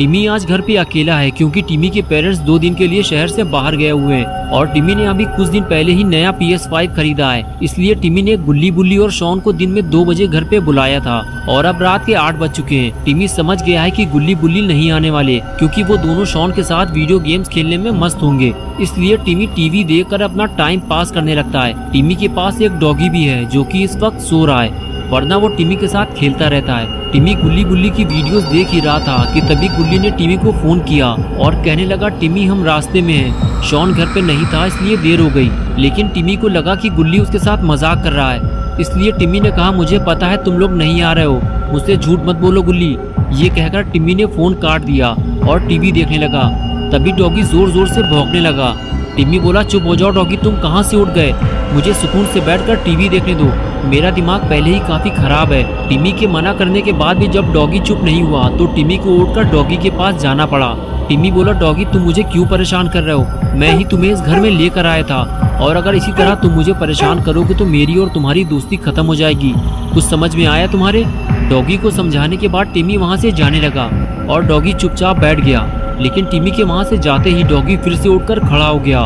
टिमी आज घर पे अकेला है क्योंकि टिमी के पेरेंट्स 2 दिन के लिए शहर से बाहर गए हुए हैं और टिमी ने अभी कुछ दिन पहले ही नया PS5 खरीदा है। इसलिए टिमी ने गुल्ली बुल्ली और शॉन को दिन में 2 बजे घर पे बुलाया था और अब रात के 8 बज चुके हैं। टिमी समझ गया है कि गुल्ली बुल्ली नहीं आने वाले क्योंकि वो दोनों शॉन के साथ वीडियो गेम्स खेलने में मस्त होंगे। इसलिए टिमी टीवी देखकर अपना टाइम पास करने लगता है। टिमी के पास एक डॉगी भी है जो कि इस वक्त सो रहा है, वरना वो टिमी के साथ खेलता रहता है। टिमी गुल्ली बुल्ली की वीडियोस देख ही रहा था कि तभी गुल्ली ने टिमी को फोन किया और कहने लगा, टिमी हम रास्ते में हैं। शॉन घर पे नहीं था इसलिए देर हो गई। लेकिन टिमी को लगा कि गुल्ली उसके साथ मजाक कर रहा है, इसलिए टिमी ने कहा, मुझे पता है तुम लोग नहीं आ रहे हो, मुझसे झूठ मत बोलो गुल्ली। ये कहकर टिमी ने फोन काट दिया और टीवी देखने लगा। तभी डॉगी जोर जोर से भौंकने लगा। टिमी बोला, चुप हो जाओ डॉगी, तुम कहाँ से उठ गए, मुझे सुकून से बैठकर टीवी देखने दो, मेरा दिमाग पहले ही काफी खराब है। टिमी के मना करने के बाद भी जब डॉगी चुप नहीं हुआ तो टिमी को उठकर डॉगी के पास जाना पड़ा। टिमी बोला, डॉगी तुम मुझे क्यों परेशान कर रहे हो, मैं ही तुम्हें इस घर में लेकर आया था और अगर इसी तरह तुम मुझे परेशान करोगे तो मेरी और तुम्हारी दोस्ती खत्म हो जाएगी। कुछ समझ में आया तुम्हारे? डॉगी को समझाने के बाद टिमी वहाँ से जाने लगा और डॉगी चुपचाप बैठ गया। लेकिन टिमी के वहाँ से जाते ही डॉगी फिर से उठकर खड़ा हो गया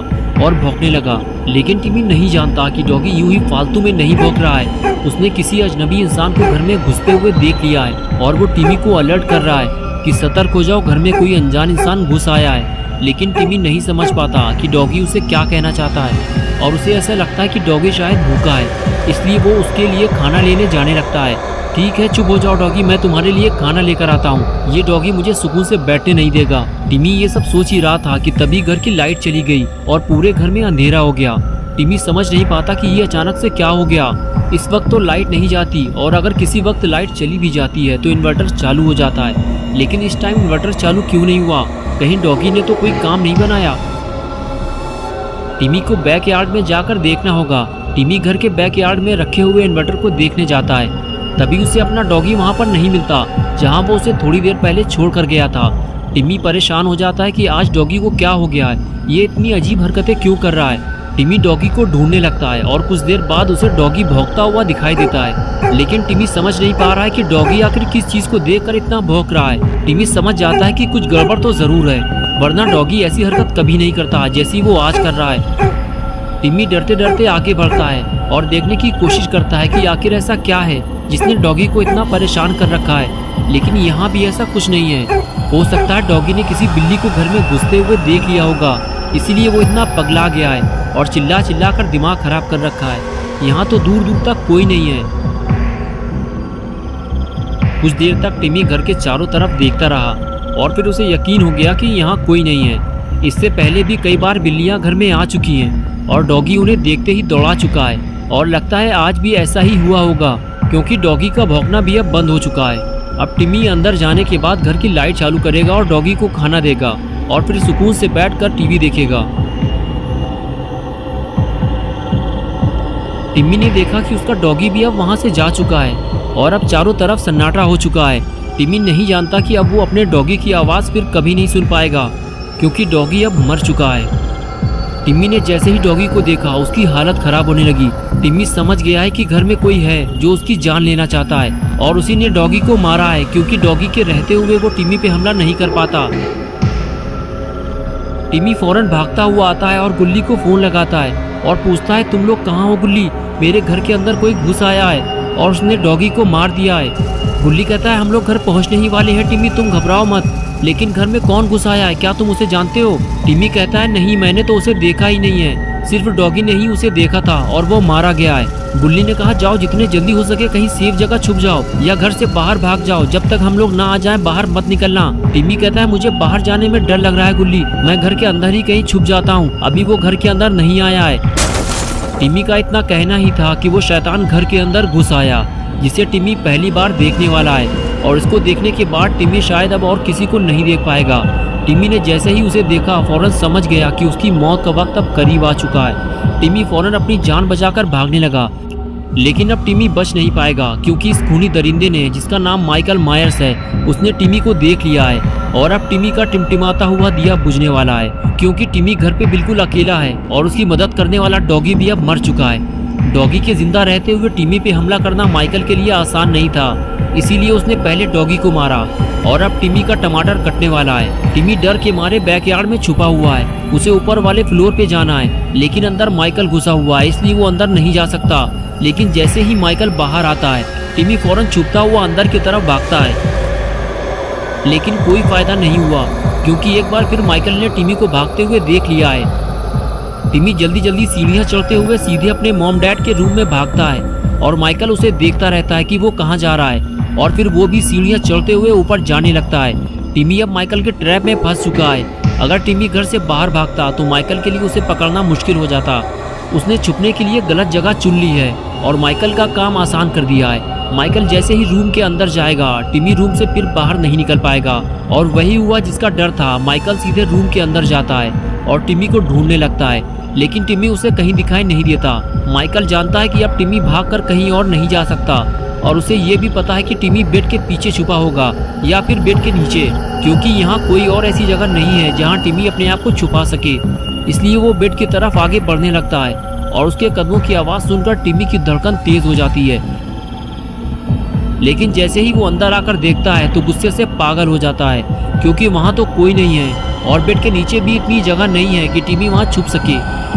और भौंकने लगा। लेकिन टिमी नहीं जानता कि डॉगी यूं ही फालतू में नहीं भौंक रहा है, उसने किसी अजनबी इंसान को घर में घुसते हुए देख लिया है और वो टिमी को अलर्ट कर रहा है कि सतर्क हो जाओ, घर में कोई अनजान इंसान घुस आया है। लेकिन टिमी नहीं समझ पाता कि डॉगी उसे क्या कहना चाहता है और उसे ऐसा लगता है कि डॉगी शायद भूखा है, इसलिए वो उसके लिए खाना लेने जाने लगता है। ठीक है चुप हो जाओ डॉगी, मैं तुम्हारे लिए खाना लेकर आता हूँ, ये डॉगी मुझे सुकून से बैठने नहीं देगा। टिमी ये सब सोच ही रहा था कि तभी घर की लाइट चली गई और पूरे घर में अंधेरा हो गया। टिमी समझ नहीं पाता कि ये अचानक से क्या हो गया। इस वक्त तो लाइट नहीं जाती और अगर किसी वक्त लाइट चली भी जाती है तो इन्वर्टर चालू हो जाता है, लेकिन इस टाइम इन्वर्टर चालू क्यों नहीं हुआ? कहीं डॉगी ने तो कोई काम नहीं बनाया। टिमी को बैक यार्ड में जाकर देखना होगा। टिमी घर के बैक यार्ड में रखे हुए इन्वर्टर को देखने जाता है। तभी उसे अपना डॉगी वहाँ पर नहीं मिलता जहाँ वो उसे थोड़ी देर पहले छोड़ कर गया था। टिमी परेशान हो जाता है कि आज डॉगी को क्या हो गया है, ये इतनी अजीब हरकतें क्यों कर रहा है। टिमी डॉगी को ढूंढने लगता है और कुछ देर बाद उसे डॉगी भौंकता हुआ दिखाई देता है। लेकिन टिमी समझ नहीं पा रहा है कि डॉगी आखिर किस चीज़ को देखकर इतना भौंक रहा है। टिमी समझ जाता है कि कुछ गड़बड़ तो ज़रूर है, वरना डॉगी ऐसी हरकत कभी नहीं करता जैसी वो आज कर रहा है। टिमी डरते डरते आगे बढ़ता है और देखने की कोशिश करता है कि आखिर ऐसा क्या है जिसने डॉगी को इतना परेशान कर रखा है। लेकिन यहाँ भी ऐसा कुछ नहीं है। हो सकता है डॉगी ने किसी बिल्ली को घर में घुसते हुए देख लिया होगा, इसीलिए वो इतना पगला गया है और चिल्ला चिल्ला कर दिमाग खराब कर रखा है। यहाँ तो दूर दूर तक कोई नहीं है। कुछ देर तक टिमी घर के चारों तरफ देखता रहा और फिर उसे यकीन हो गया कि यहाँ कोई नहीं है। इससे पहले भी कई बार बिल्लियाँ घर में आ चुकी हैं और डॉगी उन्हें देखते ही दौड़ा चुका है और लगता है आज भी ऐसा ही हुआ होगा क्योंकि डॉगी का भौंकना भी अब बंद हो चुका है। अब टिमी अंदर जाने के बाद घर की लाइट चालू करेगा और डॉगी को खाना देगा और फिर सुकून से बैठकर टीवी देखेगा। टिमी ने देखा कि उसका डॉगी भी अब वहां से जा चुका है और अब चारों तरफ सन्नाटा हो चुका है। टिमी नहीं जानता कि अब वो अपने डॉगी की आवाज़ फिर कभी नहीं सुन पाएगा क्योंकि डॉगी अब मर चुका है। टिमी ने जैसे ही डॉगी को देखा उसकी हालत खराब होने लगी। टिमी समझ गया है कि घर में कोई है जो उसकी जान लेना चाहता है और उसी ने डॉगी को मारा है क्योंकि डॉगी के रहते हुए वो टिमी पे हमला नहीं कर पाता। टिमी फौरन भागता हुआ आता है और गुल्ली को फोन लगाता है और पूछता है, तुम लोग कहाँ हो गुल्ली, मेरे घर के अंदर कोई घुस आया है और उसने डॉगी को मार दिया है। गुल्ली कहता है, हम लोग घर पहुँचने ही वाले हैं टिमी, तुम घबराओ मत, लेकिन घर में कौन घुस आया है, क्या तुम उसे जानते हो? टिमी कहता है, नहीं मैंने तो उसे देखा ही नहीं है, सिर्फ डॉगी ने ही उसे देखा था और वो मारा गया है। गुल्ली ने कहा, जाओ जितने जल्दी हो सके कहीं सेफ जगह छुप जाओ या घर से बाहर भाग जाओ, जब तक हम लोग ना आ जाएं बाहर मत निकलना। टिमी कहता है, मुझे बाहर जाने में डर लग रहा है गुल्ली, मैं घर के अंदर ही कहीं छुप जाता हूँ, अभी वो घर के अंदर नहीं आया है। टिमी का इतना कहना ही था कि वो शैतान घर के अंदर घुस आया जिसे टिमी पहली बार देखने वाला है और इसको देखने के बाद टिमी शायद अब और किसी को नहीं देख पाएगा। टिमी ने जैसे ही उसे देखा फौरन समझ गया कि उसकी मौत का वक्त अब करीब आ चुका है। टिमी फौरन अपनी जान बचाकर भागने लगा, लेकिन अब टिमी बच नहीं पाएगा क्योंकि इस खूनी दरिंदे ने, जिसका नाम माइकल मायर्स है, उसने टिमी को देख लिया है और अब टिमी का टिमटिमाता हुआ दिया बुझने वाला है क्योंकि टिमी घर पे बिल्कुल अकेला है और उसकी मदद करने वाला डॉगी भी अब मर चुका है। डॉगी के जिंदा रहते हुए टिमी पे हमला करना माइकल के लिए आसान नहीं था, इसीलिए उसने पहले डॉगी को मारा और अब टिमी का टमाटर कटने वाला है। टिमी डर के मारे बैकयार्ड में छुपा हुआ है। उसे ऊपर वाले फ्लोर पे जाना है, लेकिन अंदर माइकल घुसा हुआ है, इसलिए वो अंदर नहीं जा सकता। लेकिन जैसे ही माइकल बाहर आता है, टिमी फौरन छुपता हुआ अंदर की तरफ भागता है। लेकिन कोई फायदा नहीं हुआ, क्योंकि एक बार फिर माइकल ने टिमी को भागते हुए देख लिया है। टिमी जल्दी जल्दी सीढ़ियाँ चढ़ते हुए सीधे अपने मॉम डैड के रूम में भागता है और माइकल उसे देखता रहता है कि वो कहाँ जा रहा है, और फिर वो भी सीढ़ियाँ चढ़ते हुए ऊपर जाने लगता है। टिमी अब माइकल के ट्रैप में फंस चुका है। अगर टिमी घर से बाहर भागता तो माइकल के लिए उसे पकड़ना मुश्किल हो जाता। उसने छुपने के लिए गलत जगह चुन ली है और माइकल का काम आसान कर दिया है। माइकल जैसे ही रूम के अंदर जाएगा, टिमी रूम से फिर बाहर नहीं निकल पाएगा। और वही हुआ जिसका डर था। माइकल सीधे रूम के अंदर जाता है और टिमी को ढूंढने लगता है, लेकिन टिमी उसे कहीं दिखाई नहीं देता। माइकल जानता है कि अब टिमी भागकर कहीं और नहीं जा सकता, और उसे ये भी पता है कि टिमी बेड के पीछे छुपा होगा या फिर बेड के नीचे, क्योंकि यहाँ कोई और ऐसी जगह नहीं है जहाँ टिमी अपने आप को छुपा सके। इसलिए वो बेड की तरफ आगे बढ़ने लगता है और उसके कदमों की आवाज़ सुनकर टिमी की धड़कन तेज हो जाती है। लेकिन जैसे ही वो अंदर आकर देखता है तो गुस्से से पागल हो जाता है, क्योंकि वहाँ तो कोई नहीं है और बेड के नीचे भी इतनी जगह नहीं है कि टिमी वहाँ छुप सके।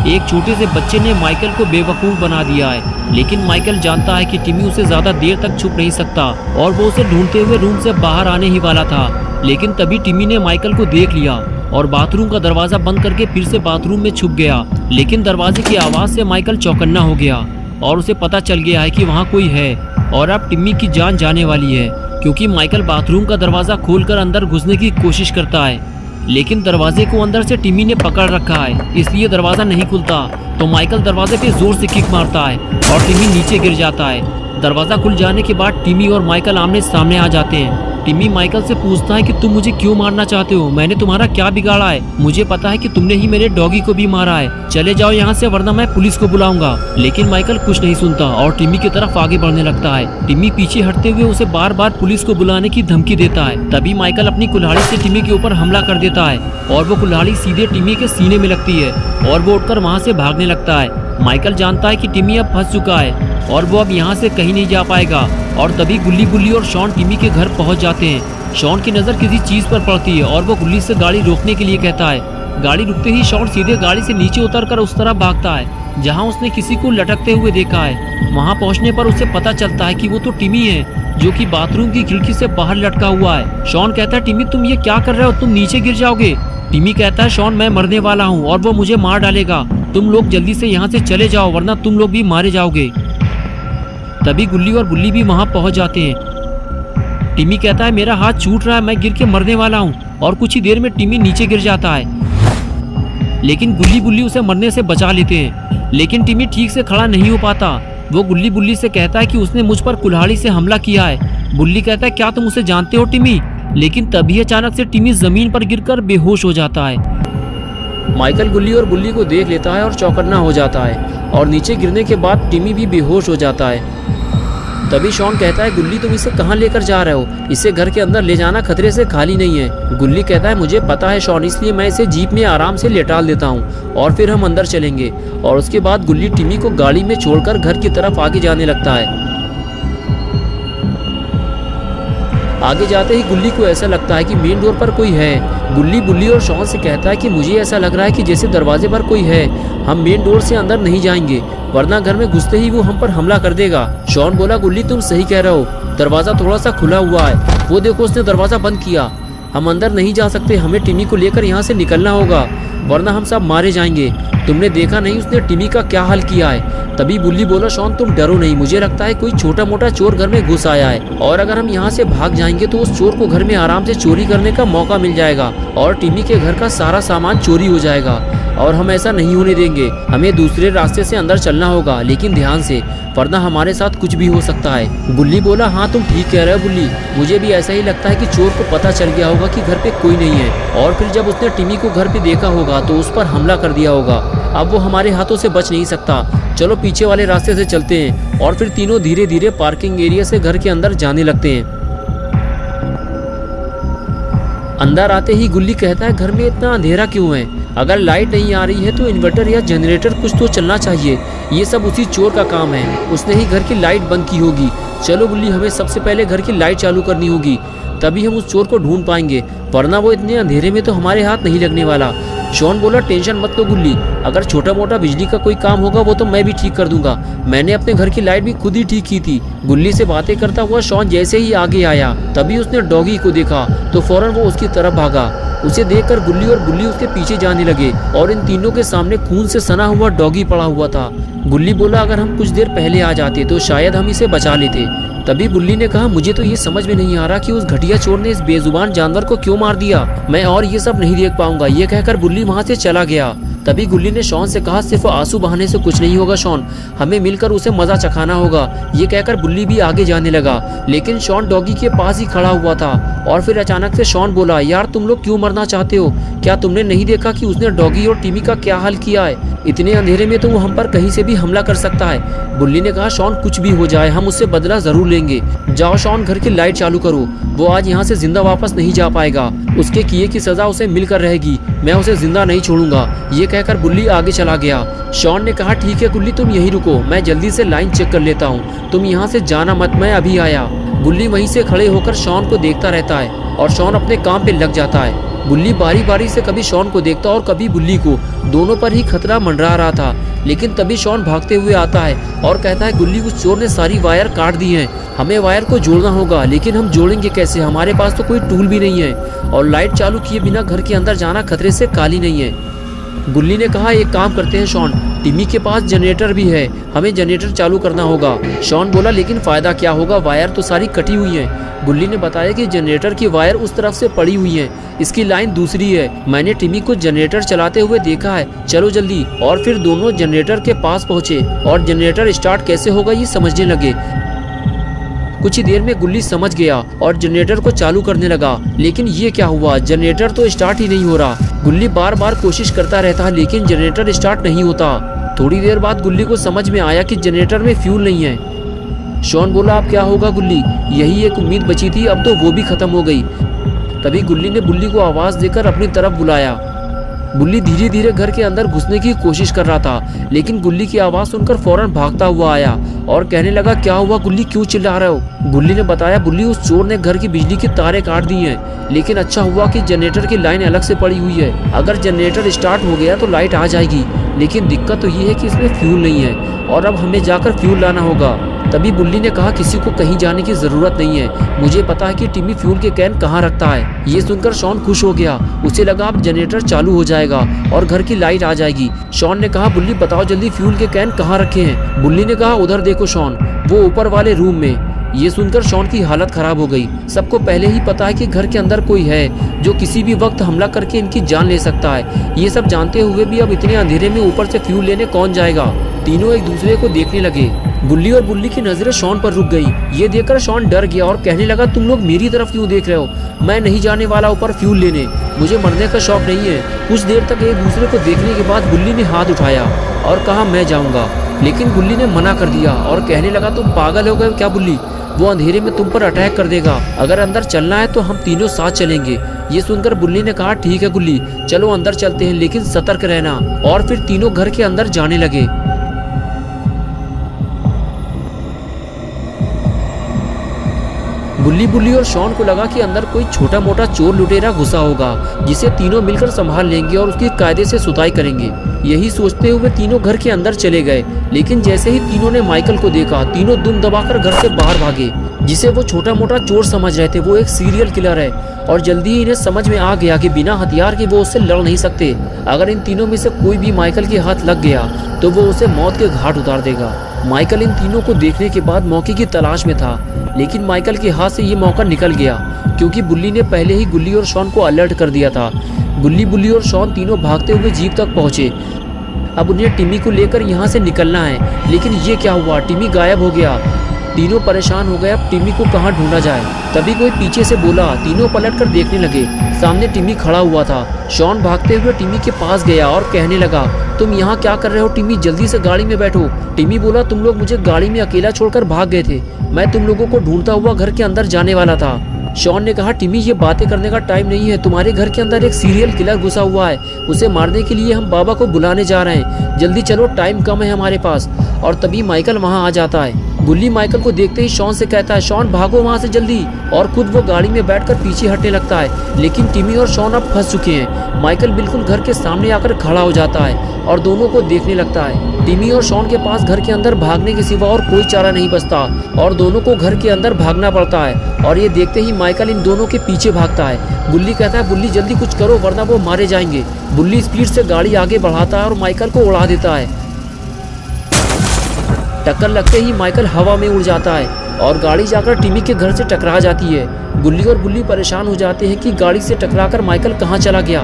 एक छोटे से बच्चे ने माइकल को बेवकूफ़ बना दिया है, लेकिन माइकल जानता है कि टिमी उसे ज़्यादा देर तक छुप नहीं सकता और वो उसे ढूंढते हुए रूम से बाहर आने ही वाला था। लेकिन तभी टिमी ने माइकल को देख लिया और बाथरूम का दरवाज़ा बंद करके फिर से बाथरूम में छुप गया। लेकिन दरवाजे की आवाज़ से माइकल चौकन्ना हो गया और उसे पता चल गया है कि वहाँ कोई है और अब टिमी की जान जाने वाली है, क्योंकि माइकल बाथरूम का दरवाज़ा खोलकर अंदर घुसने की कोशिश करता है। लेकिन दरवाजे को अंदर से टिमी ने पकड़ रखा है, इसलिए दरवाज़ा नहीं खुलता। तो माइकल दरवाजे पे जोर से किक मारता है और टिमी नीचे गिर जाता है। दरवाज़ा खुल जाने के बाद टिमी और माइकल आमने सामने आ जाते हैं। टिमी माइकल से पूछता है कि तुम मुझे क्यों मारना चाहते हो? मैंने तुम्हारा क्या बिगाड़ा है? मुझे पता है कि तुमने ही मेरे डॉगी को भी मारा है। चले जाओ यहाँ से, वरना मैं पुलिस को बुलाऊंगा। लेकिन माइकल कुछ नहीं सुनता और टिमी की तरफ आगे बढ़ने लगता है। टिमी पीछे हटते हुए उसे बार बार पुलिस को बुलाने की धमकी देता है। तभी माइकल अपनी कुल्हाड़ी से टिमी के ऊपर हमला कर देता है और वो कुल्हाड़ी सीधे टिमी के सीने में लगती है और वो उठकर वहाँ से भागने लगता है। माइकल जानता है कि टिमी अब फंस चुका है और वो अब यहाँ से कहीं नहीं जा पाएगा। और तभी गुल्ली बुल्ली और शॉन टिमी के घर पहुँच जाते हैं। शॉन की नज़र किसी चीज़ पर पड़ती है और वो गुल्ली से गाड़ी रोकने के लिए कहता है। गाड़ी रुकते ही शॉन सीधे गाड़ी से नीचे उतरकर उस तरफ भागता है जहाँ उसने किसी को लटकते हुए देखा है। वहाँ पहुँचने पर उसे पता चलता है कि वो तो टिमी है, जो कि बाथरूम की खिड़की से बाहर लटका हुआ है। शॉन कहता है, टिमी तुम ये क्या कर रहे हो? तुम नीचे गिर जाओगे। टिमी कहता है, शॉन मैं मरने वाला हूँ और वो मुझे मार डालेगा। तुम लोग जल्दी से यहाँ से चले जाओ, वरना तुम लोग भी मारे जाओगे। तभी गुल्ली और बुल्ली भी वहाँ पहुँच जाते हैं। टिमी कहता है, मेरा हाथ छूट रहा है, मैं गिर के मरने वाला हूँ। और कुछ ही देर में टिमी नीचे गिर जाता है, लेकिन गुल्ली बुल्ली उसे मरने से बचा लेते हैं। लेकिन टिमी ठीक से खड़ा नहीं हो पाता। वो गुल्ली बुल्ली से कहता है कि उसने मुझ पर कुल्हाड़ी से हमला किया है। बुल्ली कहता है, क्या तुम उसे जानते हो टिमी? लेकिन तभी अचानक से टिमी जमीन पर गिरकर बेहोश हो जाता है। माइकल गुल्ली और बुल्ली को देख लेता है और चौकन्ना हो जाता है और नीचे गिरने के बाद टिमी भी बेहोश हो जाता है। तभी शॉन कहता है, गुल्ली तुम इसे कहाँ लेकर जा रहे हो? इसे घर के अंदर ले जाना खतरे से खाली नहीं है। गुल्ली कहता है, मुझे पता है शॉन, इसलिए मैं इसे जीप में आराम से लेटाल देता हूँ और फिर हम अंदर चलेंगे। और उसके बाद गुल्ली टिमी को गाड़ी में छोड़कर घर की तरफ आगे जाने लगता है। आगे जाते ही गुल्ली को ऐसा लगता है कि मेन डोर पर कोई है। गुल्ली बुल्ली और शॉन से कहता है कि मुझे ऐसा लग रहा है कि जैसे दरवाजे पर कोई है। हम मेन डोर से अंदर नहीं जाएंगे, वरना घर में घुसते ही वो हम पर हमला कर देगा। शॉन बोला, गुल्ली तुम सही कह रहे हो, दरवाजा थोड़ा सा खुला हुआ है। वो देखो, उसने दरवाजा बंद किया। हम अंदर नहीं जा सकते, हमें टिमी को लेकर यहाँ से निकलना होगा, वरना हम सब मारे जाएंगे। तुमने देखा नहीं उसने टिमी का क्या हाल किया है? तभी बुल्ली बोला, शॉन तुम डरो नहीं, मुझे लगता है कोई छोटा मोटा चोर घर में घुस आया है और अगर हम यहाँ से भाग जाएंगे तो उस चोर को घर में आराम से चोरी करने का मौका मिल जाएगा और टिमी के घर का सारा सामान चोरी हो जाएगा और हम ऐसा नहीं होने देंगे। हमें दूसरे रास्ते से अंदर चलना होगा, लेकिन ध्यान से, वरना हमारे साथ कुछ भी हो सकता है। बुल्ली बोला, हाँ तुम ठीक कह रहे हो बुल्ली, मुझे भी ऐसा ही लगता है कि चोर को पता चल गया होगा कि घर पे कोई नहीं है और फिर जब उसने टिमी को घर पे देखा होगा तो उस पर हमला कर दिया होगा। अब वो हमारे हाथों से बच नहीं सकता। चलो पीछे वाले रास्ते से चलते हैं। और फिर तीनों धीरे धीरे पार्किंग एरिया से घर के अंदर जाने लगते हैं। अंदर आते ही गुल्ली कहता है, घर में इतना अंधेरा क्यों है? अगर लाइट नहीं आ रही है तो इन्वर्टर या जनरेटर कुछ तो चलना चाहिए। ये सब उसी चोर का काम है, उसने ही घर की लाइट बंद की होगी। चलो गुल्ली, हमें सबसे पहले घर की लाइट चालू करनी होगी। तभी हम उस चोर को ढूंढ पाएंगे, वरना वो इतने अंधेरे में तो हमारे हाथ नहीं लगने वाला। शॉन बोला, टेंशन मत लो गुल्ली, अगर छोटा मोटा बिजली का कोई काम होगा वो तो मैं भी ठीक कर दूंगा, मैंने अपने घर की लाइट भी खुद ही ठीक की थी। गुल्ली से बातें करता हुआ शॉन जैसे ही आगे आया तभी उसने डॉगी को देखा तो फौरन वो उसकी तरफ भागा। उसे देखकर गुल्ली और बुल्ली उसके पीछे जाने लगे और इन तीनों के सामने खून से सना हुआ डॉगी पड़ा हुआ था। गुल्ली बोला, अगर हम कुछ देर पहले आ जाते तो शायद हम इसे बचा लेते। तभी बुल्ली ने कहा, मुझे तो ये समझ में नहीं आ रहा कि उस घटिया चोर ने इस बेजुबान जानवर को क्यों मार दिया, मैं और ये सब नहीं देख पाऊंगा। ये कहकर बुल्ली वहाँ से चला गया। तभी गुल्ली ने शॉन से कहा, सिर्फ आंसू बहाने से कुछ नहीं होगा शॉन, हमें मिलकर उसे मजा चखाना होगा। ये कहकर बुल्ली भी आगे जाने लगा, लेकिन शॉन डॉगी के पास ही खड़ा हुआ था। और फिर अचानक से शॉन बोला, यार तुम लोग क्यों मरना चाहते हो? क्या तुमने नहीं देखा कि उसने डॉगी और टिमी का क्या हाल किया है? इतने अंधेरे में तो वो हम पर कहीं से भी हमला कर सकता है। बुल्ली ने कहा, शॉन कुछ भी हो जाए हम उससे बदला जरूर लेंगे। जाओ शॉन, घर की लाइट चालू करो, वो आज यहाँ से जिंदा वापस नहीं जा पाएगा, उसके किए की सजा उसे मिलकर रहेगी, मैं उसे जिंदा नहीं छोड़ूंगा। ये कहकर बुल्ली आगे चला गया। शॉन ने कहा, ठीक है गुल्ली, तुम यहीं रुको, मैं जल्दी से लाइन चेक कर लेता हूँ, तुम यहाँ से जाना मत, मैं अभी आया। गुल्ली वहीं से खड़े होकर शॉन को देखता रहता है और शॉन अपने काम पे लग जाता है। गुल्ली बारी बारी से कभी शॉन को देखता और कभी बुल्ली को, दोनों पर ही खतरा मंडरा रहा था। लेकिन तभी शॉन भागते हुए आता है और कहता है, गुल्ली उस चोर ने सारी वायर काट दी हैं, हमें वायर को जोड़ना होगा, लेकिन हम जोड़ेंगे कैसे? हमारे पास तो कोई टूल भी नहीं है और लाइट चालू किए बिना घर के अंदर जाना खतरे से खाली नहीं है। गुल्ली ने कहा, एक काम करते हैं शॉन, टिमी के पास जनरेटर भी है, हमें जनरेटर चालू करना होगा। शॉन बोला, लेकिन फायदा क्या होगा, वायर तो सारी कटी हुई है। गुल्ली ने बताया कि जनरेटर की वायर उस तरफ से पड़ी हुई है, इसकी लाइन दूसरी है, मैंने टिमी को जनरेटर चलाते हुए देखा है, चलो जल्दी। और फिर दोनों जनरेटर के पास पहुंचे और जनरेटर स्टार्ट कैसे होगा ये समझने लगे। कुछ ही देर में गुल्ली समझ गया और जनरेटर को चालू करने लगा, लेकिन ये क्या हुआ, जनरेटर तो स्टार्ट ही नहीं हो रहा। गुल्ली बार बार कोशिश करता रहता लेकिन जनरेटर स्टार्ट नहीं होता। थोड़ी देर बाद गुल्ली को समझ में आया कि जनरेटर में फ्यूल नहीं है। शॉन बोला, अब क्या होगा गुल्ली, यही एक उम्मीद बची थी, अब तो वो भी खत्म हो गई। तभी गुल्ली ने बुल्ली को आवाज देकर अपनी तरफ बुलाया। बुल्ली धीरे धीरे घर के अंदर घुसने की कोशिश कर रहा था, लेकिन गुल्ली की आवाज सुनकर फौरन भागता हुआ आया और कहने लगा, क्या हुआ गुल्ली, क्यों चिल्ला रहे हो? गुल्ली ने बताया, बुल्ली उस चोर ने घर की बिजली की तारें काट दी हैं, लेकिन अच्छा हुआ कि जनरेटर की लाइन अलग से पड़ी हुई है, अगर जनरेटर स्टार्ट हो गया तो लाइट आ जाएगी, लेकिन दिक्कत तो ये है कि इसमें फ्यूल नहीं है और अब हमें जाकर फ्यूल लाना होगा। तभी बुल्ली ने कहा, किसी को कहीं जाने की जरूरत नहीं है, मुझे पता है कि टिमी फ्यूल के कैन कहाँ रखता है। ये सुनकर शॉन खुश हो गया, उसे लगा अब जनरेटर चालू हो जाएगा और घर की लाइट आ जाएगी। शॉन ने कहा, बुल्ली बताओ जल्दी फ्यूल के कैन कहाँ रखे हैं? बुल्ली ने कहा, उधर देखो शॉन, वो ऊपर वाले रूम में। ये सुनकर शॉन की हालत खराब हो गई। सबको पहले ही पता है कि घर के अंदर कोई है जो किसी भी वक्त हमला करके इनकी जान ले सकता है। ये सब जानते हुए भी अब इतने अंधेरे में ऊपर से फ्यूल लेने कौन जाएगा? तीनों एक दूसरे को देखने लगे। गुल्ली और बुल्ली की नजरें शॉन पर रुक गई। ये देखकर शॉन डर गया और कहने लगा, तुम लोग मेरी तरफ क्यों देख रहे हो? मैं नहीं जाने वाला ऊपर फ्यूल लेने, मुझे मरने का शौक नहीं है। कुछ देर तक एक दूसरे को देखने के बाद बुल्ली ने हाथ उठाया और कहा, मैं जाऊंगा, लेकिन बुल्ली ने मना कर दिया और कहने लगा, तुम पागल हो गए क्या बुल्ली, वो अंधेरे में तुम पर अटैक कर देगा, अगर अंदर चलना है तो हम तीनों साथ चलेंगे। ये सुनकर बुल्ली ने कहा, ठीक है गुल्ली, चलो अंदर चलते हैं, लेकिन सतर्क रहना। और फिर तीनों घर के अंदर जाने लगे। बुल्ली और शॉन को लगा कि अंदर कोई छोटा मोटा चोर लुटेरा घुसा होगा जिसे तीनों मिलकर संभाल लेंगे और उसकी कायदे से सुताई करेंगे। यही सोचते हुए तीनों घर के अंदर चले गए, लेकिन जैसे ही तीनों ने माइकल को देखा, तीनों दुम दबाकर घर से बाहर भागे। जिसे वो छोटा मोटा चोर समझ रहे थे वो एक सीरियल किलर है और जल्दी ही इन्हें समझ में आ गया कि बिना हथियार के वो उससे लड़ नहीं सकते। अगर इन तीनों में से कोई भी माइकल के हाथ लग गया तो वो उसे मौत के घाट उतार देगा। माइकल इन तीनों को देखने के बाद मौके की तलाश में था, लेकिन माइकल के हाथ से ये मौका निकल गया क्योंकि बुल्ली ने पहले ही गुल्ली और शॉन को अलर्ट कर दिया था। बुल्ली और शॉन तीनों भागते हुए जीप तक पहुंचे। अब उन्हें टिमी को लेकर यहाँ से निकलना है, लेकिन ये क्या हुआ, टिमी गायब हो गया। तीनों परेशान हो गए, अब टिमी को कहाँ ढूंढा जाए। तभी कोई पीछे से बोला। तीनों पलट कर देखने लगे, सामने टिमी खड़ा हुआ था। शॉन भागते हुए टिमी के पास गया और कहने लगा, तुम यहाँ क्या कर रहे हो टिमी, जल्दी से गाड़ी में बैठो। टिमी बोला, तुम लोग मुझे गाड़ी में अकेला छोड़कर भाग गए थे, मैं तुम लोगों को ढूंढता हुआ घर के अंदर जाने वाला था। शॉन ने कहा, टिमी ये बातें करने का टाइम नहीं है, तुम्हारे घर के अंदर एक सीरियल किलर घुसा हुआ है, उसे मारने के लिए हम बाबा को बुलाने जा रहे हैं, जल्दी चलो, टाइम कम है हमारे पास। और तभी माइकल वहाँ आ जाता है। गुल्ली माइकल को देखते ही शॉन से कहता है, शॉन भागो वहाँ से जल्दी, और खुद वो गाड़ी में बैठकर पीछे हटने लगता है। लेकिन टिमी और शॉन अब फंस चुके हैं। माइकल बिल्कुल घर के सामने आकर खड़ा हो जाता है और दोनों को देखने लगता है। टिमी और शॉन के पास घर के अंदर भागने के सिवा और कोई चारा नहीं बचता और दोनों को घर के अंदर भागना पड़ता है। और ये देखते ही माइकल इन दोनों के पीछे भागता है। गुल्ली कहता है, बुल्ली जल्दी कुछ करो वरना वो मारे जाएंगे। बुल्ली स्पीड से गाड़ी आगे बढ़ाता है और माइकल को उड़ा देता है। टक्कर लगते ही माइकल हवा में उड़ जाता है और गाड़ी जाकर टिमी के घर से टकरा जाती है। गुल्ली और बुल्ली परेशान हो जाते हैं कि गाड़ी से टकराकर माइकल कहाँ चला गया।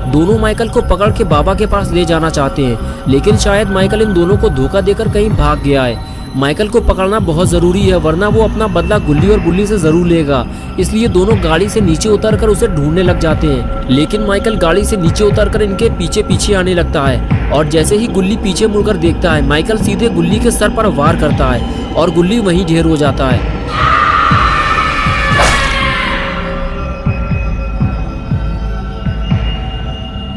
दोनों माइकल को पकड़ के बाबा के पास ले जाना चाहते हैं, लेकिन शायद माइकल इन दोनों को धोखा देकर कहीं भाग गया है। माइकल को पकड़ना बहुत ज़रूरी है वरना वो अपना बदला गुल्ली और बुल्ली से ज़रूर लेगा। इसलिए दोनों गाड़ी से नीचे उतरकर उसे ढूंढने लग जाते हैं। लेकिन माइकल गाड़ी से नीचे उतरकर इनके पीछे पीछे आने लगता है और जैसे ही गुल्ली पीछे मुड़कर देखता है, माइकल सीधे गुल्ली के सर पर वार करता है और गुल्ली वहीं ढेर हो जाता है।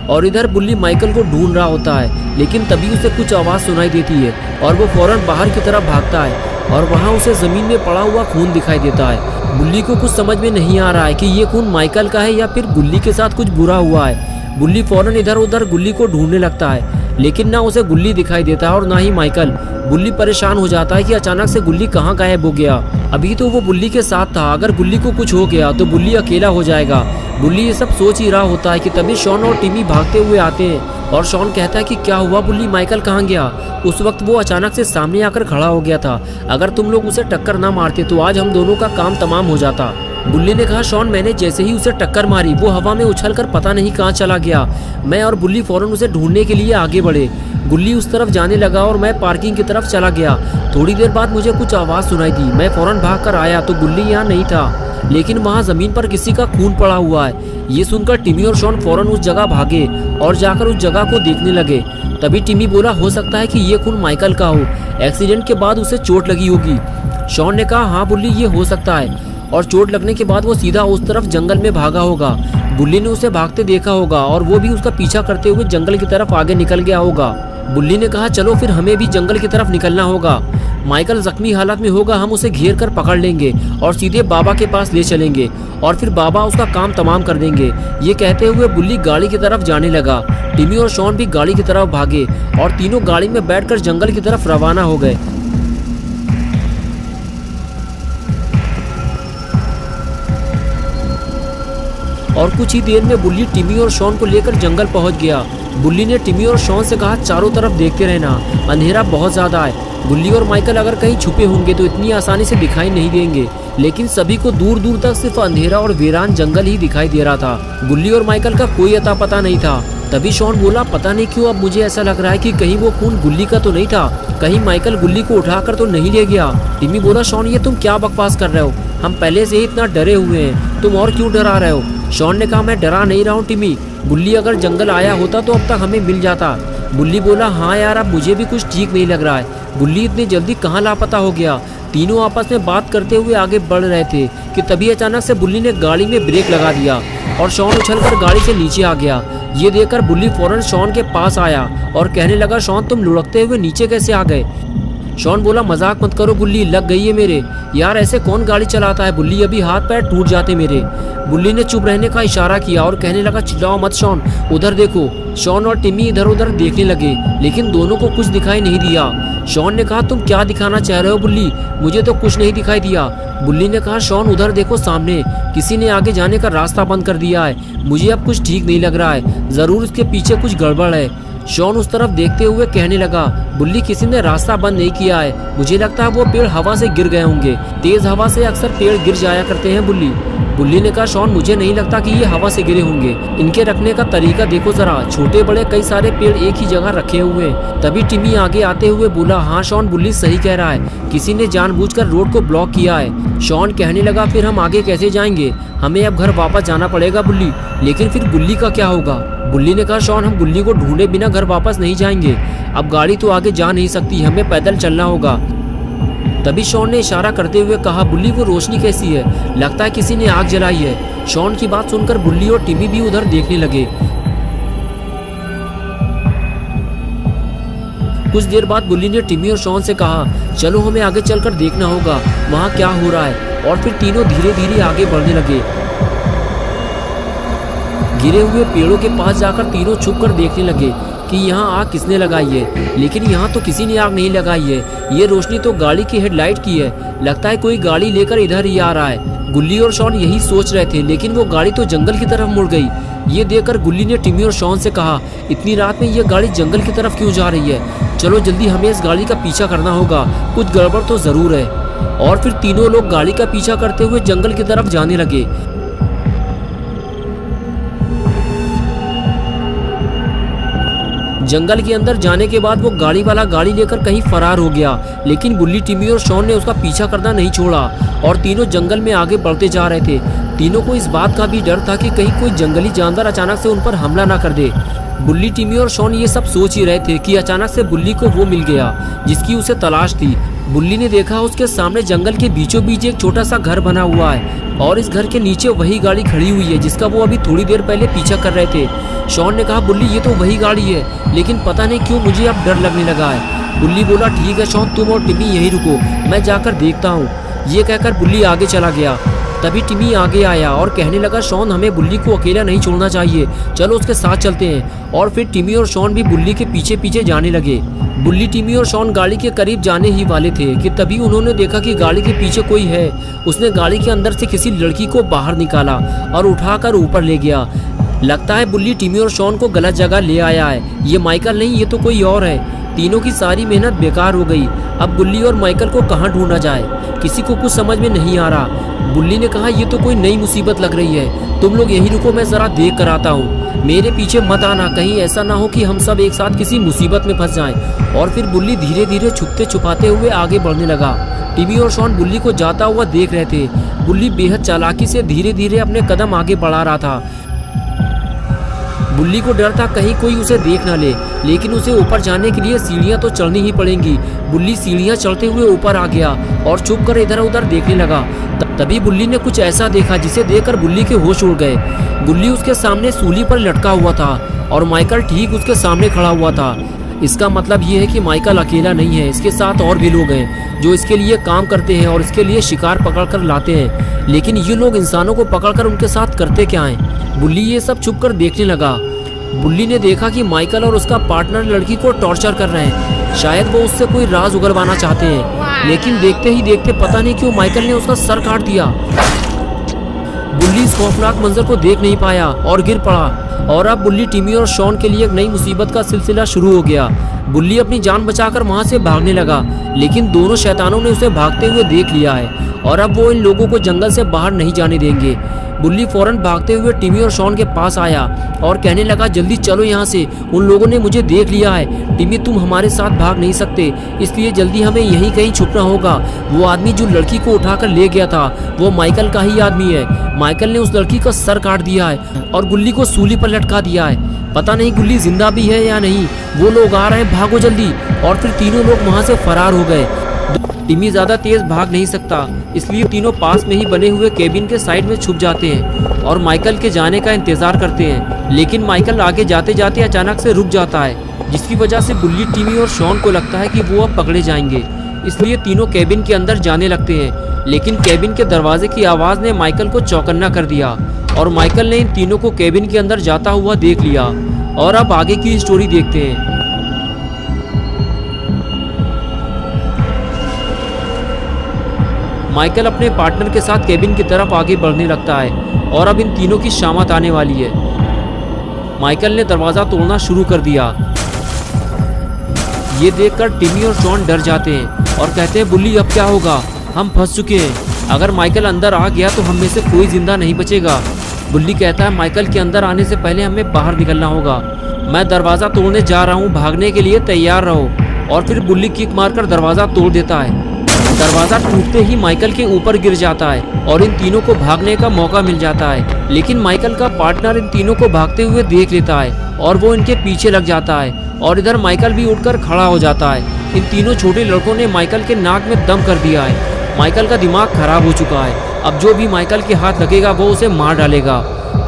और इधर बुल्ली माइकल को ढूंढ रहा होता है, लेकिन तभी उसे कुछ आवाज़ सुनाई देती है और वो फौरन बाहर की तरफ भागता है और वहाँ उसे ज़मीन में पड़ा हुआ खून दिखाई देता है। बुल्ली को कुछ समझ में नहीं आ रहा है कि ये खून माइकल का है या फिर गुल्ली के साथ कुछ बुरा हुआ है। बुल्ली फौरन इधर उधर गुल्ली को ढूंढने लगता है, लेकिन ना उसे गुल्ली दिखाई देता है और ना ही माइकल। बुल्ली परेशान हो जाता है कि अचानक से गुल्ली कहाँ गायब हो गया। अभी तो वो बुल्ली के साथ था, अगर गुल्ली को कुछ हो गया तो बुल्ली अकेला हो जाएगा। बुल्ली ये सब सोच ही रहा होता है कि तभी शॉन और टिमी भागते हुए आते हैं और शॉन कहता है कि क्या हुआ बुल्ली, माइकल कहाँ गया। उस वक्त वो अचानक से सामने आकर खड़ा हो गया था। अगर तुम लोग उसे टक्कर ना मारते तो आज हम दोनों का काम तमाम हो जाता। बुल्ली ने कहा, शॉन मैंने जैसे ही उसे टक्कर मारी वो हवा में उछलकर पता नहीं कहाँ चला गया। मैं और बुल्ली फौरन उसे ढूंढने के लिए आगे बढ़े। गुल्ली उस तरफ जाने लगा और मैं पार्किंग की तरफ चला गया। थोड़ी देर बाद मुझे कुछ आवाज़ सुनाई दी। मैं फौरन भाग कर आया तो गुल्ली यहाँ नहीं था, लेकिन वहाँ ज़मीन पर किसी का खून पड़ा हुआ है। ये सुनकर टिमी और शॉन फौरन उस जगह भागे और जाकर उस जगह को देखने लगे। तभी टिमी बोला, हो सकता है कि ये खून माइकल का हो, एक्सीडेंट के बाद उसे चोट लगी होगी। शॉन ने कहा, हाँ बुल्ली ये हो सकता है, और चोट लगने के बाद वो सीधा उस तरफ जंगल में भागा होगा। बुल्ली ने उसे भागते देखा होगा और वो भी उसका पीछा करते हुए जंगल की तरफ आगे निकल गया होगा। बुल्ली ने कहा, चलो फिर हमें भी जंगल की तरफ निकलना होगा। माइकल जख्मी हालत में होगा, हम उसे घेर कर पकड़ लेंगे और सीधे बाबा के पास ले चलेंगे और फिर बाबा उसका काम तमाम कर देंगे। ये कहते हुए बुल्ली गाड़ी की तरफ जाने लगा। टिमी और शॉन भी गाड़ी की तरफ भागे और तीनों गाड़ी में बैठकर जंगल की तरफ रवाना हो गए। और कुछ ही देर में बुल्ली टिमी और शॉन को लेकर जंगल पहुंच गया। बुल्ली ने टिमी और शॉन से कहा, चारों तरफ देखते रहना, अंधेरा बहुत ज़्यादा है। बुल्ली और माइकल अगर कहीं छुपे होंगे तो इतनी आसानी से दिखाई नहीं देंगे, लेकिन सभी को दूर दूर तक सिर्फ अंधेरा और वीरान जंगल ही दिखाई दे रहा था। बुल्ली और माइकल का कोई अता पता नहीं था। तभी शॉन बोला, पता नहीं क्यों अब मुझे ऐसा लग रहा है कि कहीं वो खून गुल्ली का तो नहीं था, कहीं माइकल गुल्ली को उठाकर तो नहीं ले गया। टिमी बोला, शॉन ये तुम क्या बकवास कर रहे हो, हम पहले से ही इतना डरे हुए हैं, तुम और क्यों डरा रहे हो। शॉन ने कहा, मैं डरा नहीं रहा हूँ टिमी, गुल्ली अगर जंगल आया होता तो अब तक हमें मिल जाता। बुल्ली बोला, हाँ यार अब मुझे भी कुछ ठीक नहीं लग रहा है, गुल्ली इतनी जल्दी कहाँ लापता हो गया। तीनों आपस में बात करते हुए आगे बढ़ रहे थे कि तभी अचानक से बुल्ली ने गाड़ी में ब्रेक लगा दिया और शॉन उछलकर गाड़ी से नीचे आ गया। ये देखकर बुल्ली फौरन शॉन के पास आया और कहने लगा, शॉन तुम लुढ़कते हुए नीचे कैसे आ गए। शॉन बोला, मजाक मत करो गुल्ली, लग गई है मेरे। यार ऐसे कौन गाड़ी चलाता है बुल्ली, अभी हाथ पैर टूट जाते मेरे। बुल्ली ने चुप रहने का इशारा किया और कहने लगा, चिल्लाओ मत शॉन, उधर देखो। शॉन और टिमी इधर उधर देखने लगे, लेकिन दोनों को कुछ दिखाई नहीं दिया। शॉन ने कहा, तुम क्या दिखाना चाह रहे हो बुल्ली, मुझे तो कुछ नहीं दिखाई दिया। बुल्ली ने कहा, शॉन उधर देखो सामने, किसी ने आगे जाने का रास्ता बंद कर दिया है, मुझे अब कुछ ठीक नहीं लग रहा है, जरूर इसके पीछे कुछ गड़बड़ है। शॉन उस तरफ देखते हुए कहने लगा, बुल्ली किसी ने रास्ता बंद नहीं किया है, मुझे लगता है वो पेड़ हवा से गिर गए होंगे, तेज हवा से अक्सर पेड़ गिर जाया करते हैं बुल्ली। बुल्ली ने कहा, शॉन मुझे नहीं लगता कि ये हवा से गिरे होंगे, इनके रखने का तरीका देखो जरा, छोटे बड़े कई सारे पेड़ एक ही जगह रखे हुए हैं। तभी टिमी आगे आते हुए बोला, हाँ शॉन बुल्ली सही कह रहा है, किसी ने जानबूझकर रोड को ब्लॉक किया है। शॉन कहने लगा, फिर हम आगे कैसे जाएंगे, हमें अब घर वापस जाना पड़ेगा बुल्ली, लेकिन फिर गुल्ली का क्या होगा। बुल्ली ने कहा, शॉन हम गुल्ली को ढूंढे बिना घर वापस नहीं जाएंगे, अब गाड़ी तो आगे जा नहीं सकती, हमें पैदल चलना होगा। तभी शॉन ने इशारा करते हुए कहा, बुल्ली वो रोशनी कैसी है, लगता है किसी ने आग जलाई है। शॉन की बात सुनकर बुल्ली और टिमी भी उधर देखने लगे। कुछ देर बाद बुल्ली ने टिमी और शॉन से कहा, चलो हमें आगे चलकर देखना होगा वहाँ क्या हो रहा है। और फिर तीनों धीरे धीरे आगे बढ़ने लगे। गिरे हुए पेड़ों के पास जाकर तीनों छुप कर देखने लगे कि यहाँ आग किसने लगाई है, लेकिन यहाँ तो किसी ने आग नहीं लगाई है। ये रोशनी तो गाड़ी की हेडलाइट की है। लगता है कोई गाड़ी लेकर इधर ही आ रहा है। गुल्ली और शॉन यही सोच रहे थे, लेकिन वो गाड़ी तो जंगल की तरफ मुड़ गई। ये देखकर गुल्ली ने टिमी और शॉन से कहा, इतनी रात में ये गाड़ी जंगल की तरफ क्यों जा रही है? चलो जल्दी हमें इस गाड़ी का पीछा करना होगा, कुछ गड़बड़ तो जरूर है। और फिर तीनों लोग गाड़ी का पीछा करते हुए जंगल की तरफ जाने लगे। जंगल के अंदर जाने के बाद वो गाड़ी वाला गाड़ी लेकर कहीं फरार हो गया, लेकिन गुल्ली, टिमी और शॉन ने उसका पीछा करना नहीं छोड़ा और तीनों जंगल में आगे बढ़ते जा रहे थे। तीनों को इस बात का भी डर था कि कहीं कोई जंगली जानवर अचानक से उन पर हमला ना कर दे। बुल्ली, टिमी और शॉन ये सब सोच ही रहे थे कि अचानक से बुल्ली को वो मिल गया जिसकी उसे तलाश थी। बुल्ली ने देखा उसके सामने जंगल के बीचों बीच एक छोटा सा घर बना हुआ है और इस घर के नीचे वही गाड़ी खड़ी हुई है जिसका वो अभी थोड़ी देर पहले पीछा कर रहे थे। शॉन ने कहा, बुल्ली ये तो वही गाड़ी है, लेकिन पता नहीं क्यों मुझे अब डर लगने लगा है। बुल्ली बोला, ठीक है शॉन, तुम और टिमी यहीं रुको, मैं जाकर देखता हूँ। ये कहकर बुल्ली आगे चला गया। तभी टिमी आगे आया और कहने लगा, शॉन हमें बुल्ली को अकेला नहीं छोड़ना चाहिए, चलो उसके साथ चलते हैं। और फिर टिमी और शॉन भी बुल्ली के पीछे पीछे जाने लगे। बुल्ली, टिमी और शॉन गाड़ी के करीब जाने ही वाले थे कि तभी उन्होंने देखा कि गाड़ी के पीछे कोई है। उसने गाड़ी के अंदर से किसी लड़की को बाहर निकाला और उठाकर ऊपर ले गया। लगता है बुल्ली टिमी और शॉन को गलत जगह ले आया है। ये माइकल नहीं, ये तो कोई और है। तीनों की सारी मेहनत बेकार हो गई। अब बुल्ली और माइकल को कहाँ ढूंढा जाए, किसी को कुछ समझ में नहीं आ रहा। बुल्ली ने कहा, ये तो कोई नई मुसीबत लग रही है, तुम लोग यहीं रुको, मैं जरा देख कर आता हूँ, मेरे पीछे मत आना, कहीं ऐसा ना हो कि हम सब एक साथ किसी मुसीबत में फंस जाएं। और फिर बुल्ली धीरे धीरे छुपते छुपाते हुए आगे बढ़ने लगा। टिमी और शॉन बुल्ली को जाता हुआ देख रहे थे। बुल्ली बेहद चालाकी से धीरे धीरे अपने कदम आगे बढ़ा रहा था। बुल्ली को डर था कहीं कोई उसे देख ना ले, लेकिन उसे ऊपर जाने के लिए सीढ़ियां तो चढ़नी ही पड़ेंगी। बुल्ली सीढ़ियां चढ़ते हुए ऊपर आ गया और चुप कर इधर उधर देखने लगा। तभी बुल्ली ने कुछ ऐसा देखा जिसे देखकर बुल्ली के होश उड़ गए। बुल्ली उसके सामने सूली पर लटका हुआ था और माइकल ठीक उसके सामने खड़ा हुआ था। इसका मतलब ये है कि माइकल अकेला नहीं है, इसके साथ और भी लोग हैं जो इसके लिए काम करते हैं और इसके लिए शिकार पकड़ कर लाते हैं। लेकिन ये लोग इंसानों को पकड़कर उनके साथ करते क्या हैं? बुल्ली ये सब छुप कर देखने लगा। बुल्ली ने देखा कि माइकल और उसका पार्टनर लड़की को टॉर्चर कर रहे हैं। शायद वो उससे कोई राज उगलवाना चाहते हैं, लेकिन देखते ही देखते पता नहीं क्यों माइकल ने उसका सर काट दिया। बुल्ली इस खौफनाक मंजर को देख नहीं पाया और गिर पड़ा। और अब बुल्ली, टिमी और शॉन के लिए एक नई मुसीबत का सिलसिला शुरू हो गया। बुल्ली अपनी जान बचाकर वहां से भागने लगा, लेकिन दोनों शैतानों ने उसे भागते हुए देख लिया है और अब वो इन लोगों को जंगल से बाहर नहीं जाने देंगे। बुल्ली फौरन भागते हुए टिमी और शॉन के पास आया और कहने लगा, जल्दी चलो यहाँ से, उन लोगों ने मुझे देख लिया है। टिमी, तुम हमारे साथ भाग नहीं सकते, इसलिए जल्दी हमें यहीं कहीं छुपना होगा। वो आदमी जो लड़की को उठाकर ले गया था वो माइकल का ही आदमी है। माइकल ने उस लड़की का सर काट दिया है और गुल्ली को सूली पर लटका दिया है। पता नहीं गुल्ली जिंदा भी है या नहीं। वो लोग आ रहे हैं, भागो जल्दी। और फिर तीनों लोग वहाँ से फरार हो गए। टिमी ज्यादा तेज भाग नहीं सकता, इसलिए तीनों पास में ही बने हुए केबिन के साइड में छुप जाते हैं और माइकल के जाने का इंतजार करते हैं। लेकिन माइकल आगे जाते जाते अचानक से रुक जाता है, जिसकी वजह से बुल्ली, टिमी और शॉन को लगता है कि वो अब पकड़े जाएंगे। इसलिए तीनों केबिन के अंदर जाने लगते हैं, लेकिन केबिन के दरवाजे की आवाज़ ने माइकल को चौकन्ना कर दिया और माइकल ने इन तीनों को केबिन के अंदर जाता हुआ देख लिया। और अब आगे की स्टोरी देखते हैं। माइकल अपने पार्टनर के साथ केबिन की तरफ आगे बढ़ने लगता है और अब इन तीनों की शामत आने वाली है। माइकल ने दरवाज़ा तोड़ना शुरू कर दिया। ये देखकर टिमी और शॉन डर जाते हैं और कहते हैं, बुल्ली अब क्या होगा, हम फंस चुके हैं। अगर माइकल अंदर आ गया तो हम में से कोई जिंदा नहीं बचेगा। बुल्ली कहता है, माइकल के अंदर आने से पहले हमें बाहर निकलना होगा। मैं दरवाज़ा तोड़ने जा रहा हूँ, भागने के लिए तैयार रहो। और फिर बुल्ली किक मारकर दरवाज़ा तोड़ देता है। दरवाज़ा टूटते ही माइकल के ऊपर गिर जाता है और इन तीनों को भागने का मौका मिल जाता है। लेकिन माइकल का पार्टनर इन तीनों को भागते हुए देख लेता है और वो इनके पीछे लग जाता है और इधर माइकल भी उठकर खड़ा हो जाता है। इन तीनों छोटे लड़कों ने माइकल के नाक में दम कर दिया है। माइकल का दिमाग खराब हो चुका है। अब जो भी माइकल के हाथ लगेगा वो उसे मार डालेगा।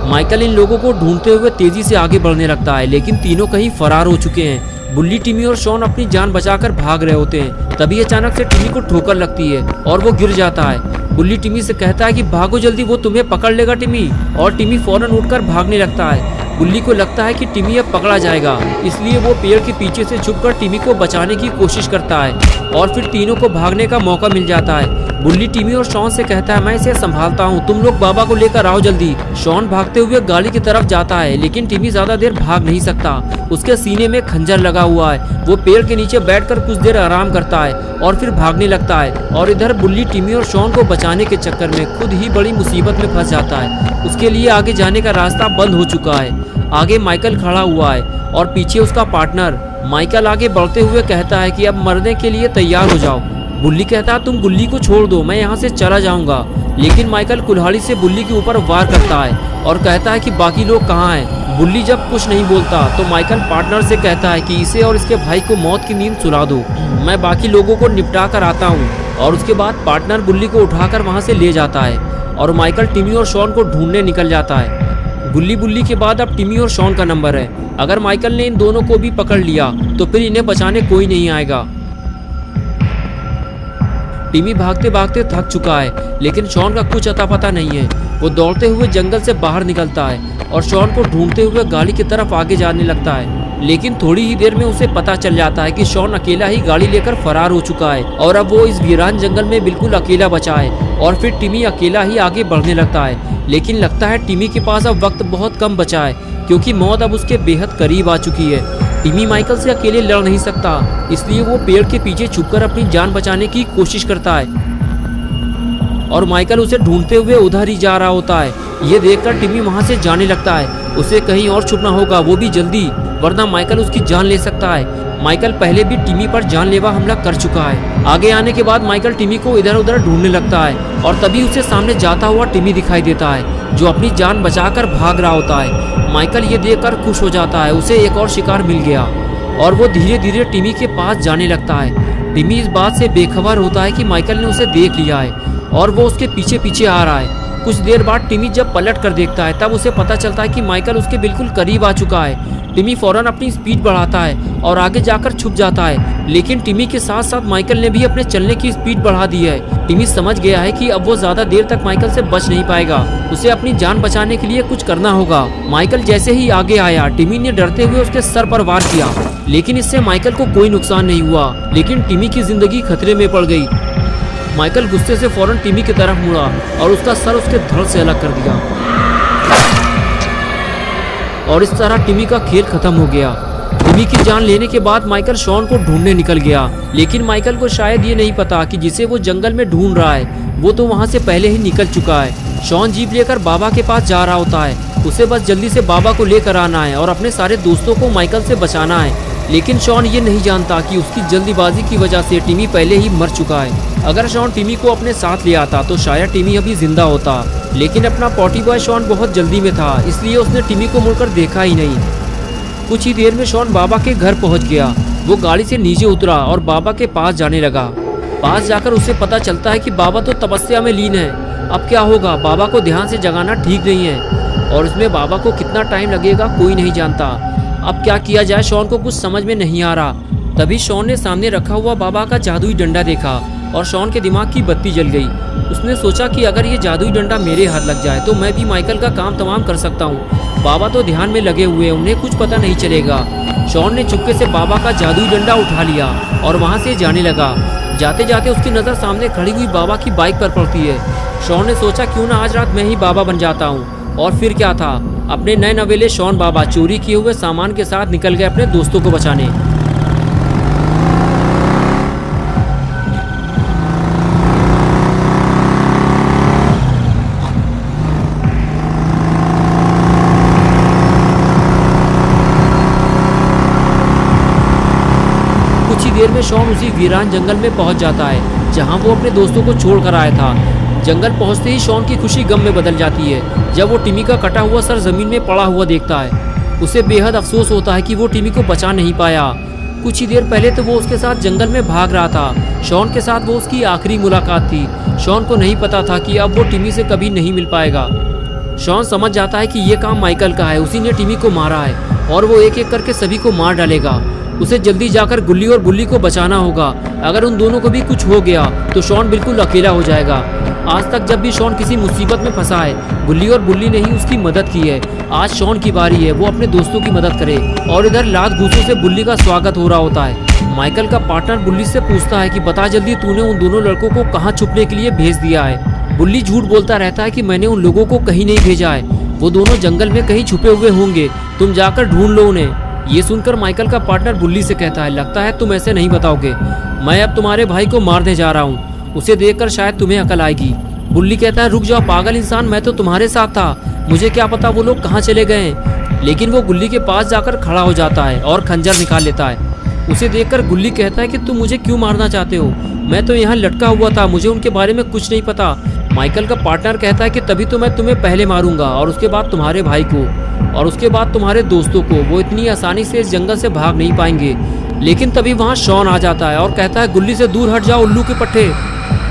माइकल इन लोगों को ढूंढते हुए तेजी से आगे बढ़ने लगता है, लेकिन तीनों कहीं फरार हो चुके हैं बुल्ली, टिमी और शॉन अपनी जान बचाकर भाग रहे होते हैं। तभी अचानक से टिमी को ठोकर लगती है और वो गिर जाता है। बुल्ली टिमी से कहता है कि भागो जल्दी, वो तुम्हें पकड़ लेगा टिमी। और टिमी फौरन उठकर भागने लगता है। बुल्ली को लगता है कि टिमी अब पकड़ा जाएगा, इसलिए वो पेड़ के पीछे से छुपकर टिमी को बचाने की कोशिश करता है और फिर तीनों को भागने का मौका मिल जाता है। बुल्ली टिमी और शॉन से कहता है मैं इसे संभालता हूँ, तुम लोग बाबा को लेकर आओ जल्दी। शॉन भागते हुए गाड़ी की तरफ जाता है, लेकिन टिमी ज्यादा देर भाग नहीं सकता। उसके सीने में खंजर लगा हुआ है। वो पेड़ के नीचे बैठकर कुछ देर आराम करता है और फिर भागने लगता है। और इधर बुल्ली टिमी और शॉन को बचाने के चक्कर में खुद ही बड़ी मुसीबत में फंस जाता है। उसके लिए आगे जाने का रास्ता बंद हो चुका है। आगे माइकल खड़ा हुआ है और पीछे उसका पार्टनर। माइकल आगे बढ़ते हुए कहता है कि अब मरने के लिए तैयार हो जाओ। बुल्ली कहता है तुम गुल्ली को छोड़ दो, मैं यहाँ से चला जाऊंगा। लेकिन माइकल कुल्हाड़ी से बुल्ली के ऊपर वार करता है और कहता है कि बाकी लोग कहाँ हैं। बुल्ली जब कुछ नहीं बोलता तो माइकल पार्टनर से कहता है कि इसे और इसके भाई को मौत की नींद सुला दो, मैं बाकी लोगों को निपटा कर आता हूँ। और उसके बाद पार्टनर बुल्ली को उठाकर वहाँ से ले जाता है और माइकल टिमी और शॉन को ढूंढने निकल जाता है। गुल्ली बुल्ली के बाद अब टिमी और शॉन का नंबर है। अगर माइकल ने इन दोनों को भी पकड़ लिया तो फिर इन्हें बचाने कोई नहीं आएगा। टिमी भागते भागते थक चुका है, लेकिन शॉन का कुछ अता पता नहीं है। वो दौड़ते हुए जंगल से बाहर निकलता है और शॉन को ढूंढते हुए गाड़ी की तरफ आगे जाने लगता है। लेकिन थोड़ी ही देर में उसे पता चल जाता है कि शॉन अकेला ही गाड़ी लेकर फरार हो चुका है और अब वो इस वीरान जंगल में बिल्कुल अकेला बचा है। और फिर टिमी अकेला ही आगे बढ़ने लगता है, लेकिन लगता है टिमी के पास अब वक्त बहुत कम बचा है, क्योंकि मौत अब उसके बेहद करीब आ चुकी है। टिमी माइकल से अकेले लड़ नहीं सकता, इसलिए वो पेड़ के पीछे छुपकर अपनी जान बचाने की कोशिश करता है और माइकल उसे ढूंढते हुए उधर ही जा रहा होता है। ये देखकर टिमी वहां से जाने लगता है। उसे कहीं और छुपना होगा, वो भी जल्दी, वरना माइकल उसकी जान ले सकता है। माइकल पहले भी टिमी पर जानलेवा हमला कर चुका है। आगे आने के बाद माइकल टिमी को इधर उधर ढूंढने लगता है और तभी उसे सामने जाता हुआ टिमी दिखाई देता है, जो अपनी जान बचाकर भाग रहा होता है। माइकल ये देखकर खुश हो जाता है, उसे एक और शिकार मिल गया और वो धीरे धीरे टिमी के पास जाने लगता है। टिमी इस बात से बेखबर होता है कि माइकल ने उसे देख लिया है और वो उसके पीछे पीछे आ रहा है। कुछ देर बाद टिमी जब पलट कर देखता है तब उसे पता चलता है कि माइकल उसके बिल्कुल करीब आ चुका है। टिमी फौरन अपनी स्पीड बढ़ाता है और आगे जाकर छुप जाता है, लेकिन टिमी के साथ साथ माइकल ने भी अपने चलने की स्पीड बढ़ा दी है। टिमी समझ गया है कि अब वो ज्यादा देर तक माइकल से बच नहीं पाएगा, उसे अपनी जान बचाने के लिए कुछ करना होगा। माइकल जैसे ही आगे आया, टिमी ने डरते हुए उसके सर पर वार किया, लेकिन इससे माइकल को कोई नुकसान नहीं हुआ, लेकिन टिमी की जिंदगी खतरे में पड़ गई। माइकल गुस्से से फौरन टिमी की तरफ मुड़ा और उसका सर उसके धड़ से अलग कर दिया और इस तरह टिमी का खेल खत्म हो गया। टिमी की जान लेने के बाद माइकल शॉन को ढूंढने निकल गया, लेकिन माइकल को शायद ये नहीं पता कि जिसे वो जंगल में ढूंढ रहा है वो तो वहाँ से पहले ही निकल चुका है। शॉन जीप लेकर बाबा के पास जा रहा होता है, उसे बस जल्दी से बाबा को लेकर आना है और अपने सारे दोस्तों को माइकल से बचाना है। लेकिन शॉन ये नहीं जानता कि उसकी जल्दीबाजी की वजह से टिमी पहले ही मर चुका है। अगर शॉन टिमी को अपने साथ ले आता तो शायद टिमी अभी जिंदा होता, लेकिन अपना पॉटी बॉय शॉन बहुत जल्दी में था, इसलिए उसने टिमी को मुड़कर देखा ही नहीं। कुछ ही देर में शॉन बाबा के घर पहुंच गया। वो गाड़ी से नीचे उतरा और बाबा के पास जाने लगा। पास जाकर उसे पता चलता है कि बाबा तो तपस्या में लीन है। अब क्या होगा, बाबा को ध्यान से जगाना ठीक नहीं है और इसमें बाबा को कितना टाइम लगेगा कोई नहीं जानता। अब क्या किया जाए, शॉन को कुछ समझ में नहीं आ रहा। तभी शॉन ने सामने रखा हुआ बाबा का जादुई डंडा देखा और शॉन के दिमाग की बत्ती जल गई। उसने सोचा कि अगर ये जादुई डंडा मेरे हाथ लग जाए तो मैं भी माइकल का काम तमाम कर सकता हूँ। बाबा तो ध्यान में लगे हुए, उन्हें कुछ पता नहीं चलेगा। शॉन ने चुपके से बाबा का जादुई डंडा उठा लिया और वहाँ से जाने लगा। जाते जाते उसकी नज़र सामने खड़ी हुई बाबा की बाइक पर पड़ती है। शॉन ने सोचा क्यों ना आज रात मैं ही बाबा बन जाता हूँ। और फिर क्या था, अपने नए नवेले शॉन बाबा चोरी किए हुए सामान के साथ निकल गए अपने दोस्तों को बचाने। कुछ ही देर में शॉन उसी वीरान जंगल में पहुंच जाता है जहां वो अपने दोस्तों को छोड़ कर आया था। जंगल पहुंचते ही शॉन की खुशी गम में बदल जाती है जब वो टिमी का कटा हुआ सर जमीन में पड़ा हुआ देखता है। उसे बेहद अफसोस होता है कि वो टिमी को बचा नहीं पाया। कुछ ही देर पहले तो वो उसके साथ जंगल में भाग रहा था। शॉन के साथ वो उसकी आखिरी मुलाकात थी। शॉन को नहीं पता था कि अब वो टिमी से कभी नहीं मिल पाएगा। शॉन समझ जाता है कि ये काम माइकल का है, उसी ने टिमी को मारा है और वो एक एक करके सभी को मार डालेगा। उसे जल्दी जाकर गुल्ली और बुल्ली को बचाना होगा। अगर उन दोनों को भी कुछ हो गया तो शॉन बिल्कुल अकेला हो जाएगा। आज तक जब भी शॉन किसी मुसीबत में फंसा है, गुल्ली और बुल्ली ने ही उसकी मदद की है। आज शॉन की बारी है वो अपने दोस्तों की मदद करे। और इधर लात घूंसों से बुल्ली का स्वागत हो रहा होता है। माइकल का पार्टनर बुल्ली से पूछता है कि बता जल्दी, तूने उन दोनों लड़कों को कहाँ छुपने के लिए भेज दिया है। बुल्ली झूठ बोलता रहता है कि मैंने उन लोगों को कहीं नहीं भेजा है, वो दोनों जंगल में कहीं छुपे हुए होंगे, तुम जाकर ढूंढ लो उन्हें। ये सुनकर माइकल का पार्टनर बुल्ली से कहता है, लगता है तुम ऐसे नहीं बताओगे, मैं अब तुम्हारे भाई को मारने जा रहा हूँ, उसे देखकर शायद तुम्हें अकल आएगी। बुल्ली कहता है, रुक जाओ पागल इंसान, मैं तो तुम्हारे साथ था, मुझे क्या पता वो लोग कहाँ चले गए हैं। लेकिन वो गुल्ली के पास जाकर खड़ा हो जाता है और खंजर निकाल लेता है। उसे देखकर गुल्ली कहता है कि तुम मुझे क्यों मारना चाहते हो, मैं तो यहाँ लटका हुआ था, मुझे उनके बारे में कुछ नहीं पता। माइकल का पार्टनर कहता है कि तभी तो मैं तुम्हें पहले मारूंगा और उसके बाद तुम्हारे भाई को और उसके बाद तुम्हारे दोस्तों को, वो इतनी आसानी से इस जंगल से भाग नहीं पाएंगे। लेकिन तभी वहाँ शॉन आ जाता है और कहता है, गुल्ली से दूर हट जाओ उल्लू के पट्टे,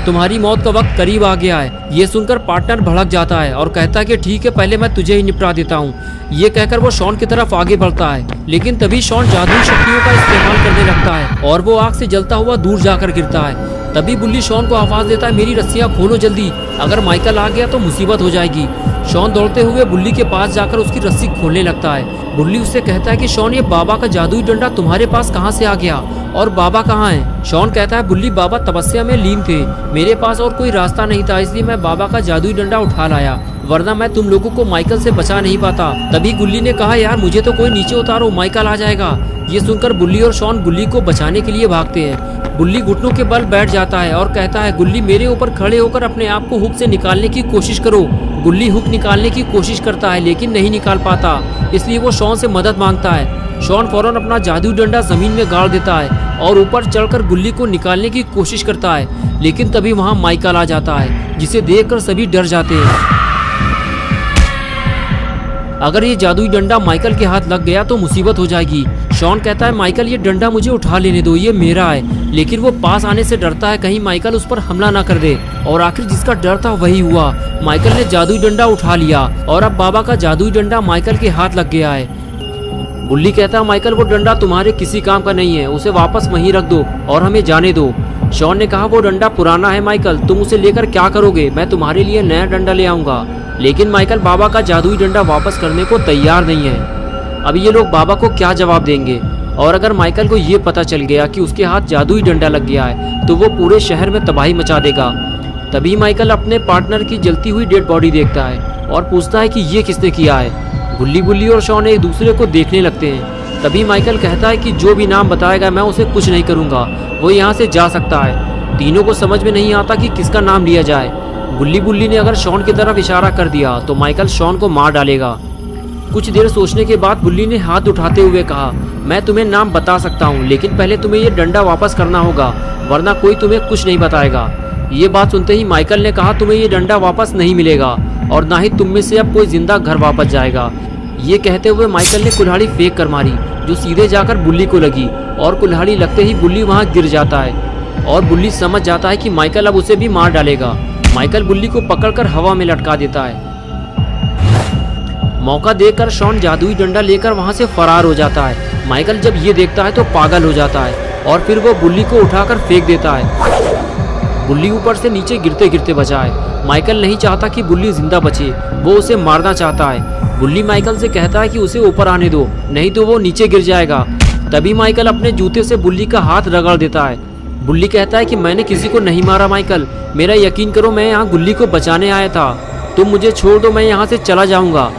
तुम्हारी मौत का वक्त करीब आ गया है। ये सुनकर पार्टनर भड़क जाता है और कहता है कि ठीक है, पहले मैं तुझे ही निपटा देता हूँ। ये कहकर वो शॉन की तरफ आगे बढ़ता है, लेकिन तभी शॉन जादुई शक्तियों का इस्तेमाल करने लगता है और वो आग से जलता हुआ दूर जाकर गिरता है। तभी बुल्ली शॉन को आवाज देता है, मेरी रस्सियाँ खोलो जल्दी, अगर माइकल आ गया तो मुसीबत हो जाएगी। शॉन दौड़ते हुए बुल्ली के पास जाकर उसकी रस्सी खोलने लगता है। बुल्ली उससे कहता है कि शॉन, ये बाबा का जादुई डंडा तुम्हारे पास कहाँ से आ गया और बाबा कहाँ है। शॉन कहता है, बुल्ली बाबा तपस्या में लीन थे, मेरे पास और कोई रास्ता नहीं था, इसलिए मैं बाबा का जादुई डंडा उठा लाया, वरना मैं तुम लोगों को माइकल से बचा नहीं पाता। तभी गुल्ली ने कहा, यार मुझे तो कोई नीचे उतारो, माइकल आ जाएगा। ये सुनकर बुल्ली और शॉन गुल्ली को बचाने के लिए भागते हैं। बुल्ली घुटनों के बल बैठ जाता है और कहता है, गुल्ली मेरे ऊपर खड़े होकर अपने आप को हुक से निकालने की कोशिश करो। गुल्ली हुक निकालने की कोशिश करता है लेकिन नहीं निकाल पाता, इसलिए वो शॉन से मदद मांगता है। शॉन फौरन अपना जादुई डंडा जमीन में गाड़ देता है और ऊपर चढ़कर गुल्ली को निकालने की कोशिश करता है, लेकिन तभी वहाँ माइकल आ जाता है, जिसे देखकर सभी डर जाते हैं। अगर ये जादुई डंडा माइकल के हाथ लग गया तो मुसीबत हो जाएगी। शॉन कहता है, माइकल ये डंडा मुझे उठा लेने दो, ये मेरा है। लेकिन वो पास आने से डरता है कहीं माइकल उस पर हमला ना कर दे, और आखिर जिसका डर था वही हुआ। माइकल ने जादुई डंडा उठा लिया और अब बाबा का जादुई डंडा माइकल के हाथ लग गया है। बुल्ली कहता है, माइकल वो डंडा तुम्हारे किसी काम का नहीं है, उसे वापस वहीं रख दो और हमें जाने दो। शॉन ने कहा, वो डंडा पुराना है माइकल, तुम उसे लेकर क्या करोगे, मैं तुम्हारे लिए नया डंडा ले आऊंगा। लेकिन माइकल बाबा का जादुई डंडा वापस करने को तैयार नहीं है। अब ये लोग बाबा को क्या जवाब देंगे, और अगर माइकल को ये पता चल गया कि उसके हाथ जादुई डंडा लग गया है तो वो पूरे शहर में तबाही मचा देगा। तभी माइकल अपने पार्टनर की जलती हुई डेड बॉडी देखता है और पूछता है कि ये किसने किया है। बुल्ली और शॉन एक दूसरे को देखने लगते हैं। तभी माइकल कहता है कि जो भी नाम बताएगा मैं उसे कुछ नहीं करूँगा, वो यहाँ से जा सकता है। तीनों को समझ में नहीं आता कि किसका नाम लिया जाए। बुल्ली ने अगर शॉन की तरफ इशारा कर दिया तो माइकल शॉन को मार डालेगा। कुछ देर सोचने के बाद बुल्ली ने हाथ उठाते हुए कहा, मैं तुम्हें नाम बता सकता हूँ, लेकिन पहले तुम्हें ये डंडा वापस करना होगा, वरना कोई तुम्हें कुछ नहीं बताएगा। ये बात सुनते ही माइकल ने कहा, तुम्हें ये डंडा वापस नहीं मिलेगा और ना ही तुम में से अब कोई जिंदा घर वापस जाएगा। ये कहते हुए माइकल ने कुल्हाड़ी फेंक कर मारी, जो सीधे जाकर बुल्ली को लगी, और कुल्हाड़ी लगते ही बुल्ली वहाँ गिर जाता है और बुल्ली समझ जाता है कि माइकल अब उसे भी मार डालेगा। माइकल बुल्ली को पकड़कर हवा में लटका देता है। मौका देखकर शॉन जादुई डंडा लेकर वहां से फरार हो जाता है। माइकल जब ये देखता है तो पागल हो जाता है और फिर वो बुल्ली को उठाकर फेंक देता है। बुल्ली ऊपर से नीचे गिरते गिरते बचा है। माइकल नहीं चाहता कि बुल्ली जिंदा बचे, वो उसे मारना चाहता है। बुल्ली माइकल से कहता है कि उसे ऊपर आने दो, नहीं तो वो नीचे गिर जाएगा। तभी माइकल अपने जूते से बुल्ली का हाथ रगड़ देता है। बुल्ली कहता है कि मैंने किसी को नहीं मारा माइकल, मेरा यकीन करो, मैं यहाँ गुल्ली को बचाने आया था, तुम मुझे छोड़ दो, मैं यहाँ से चला जाऊँगा।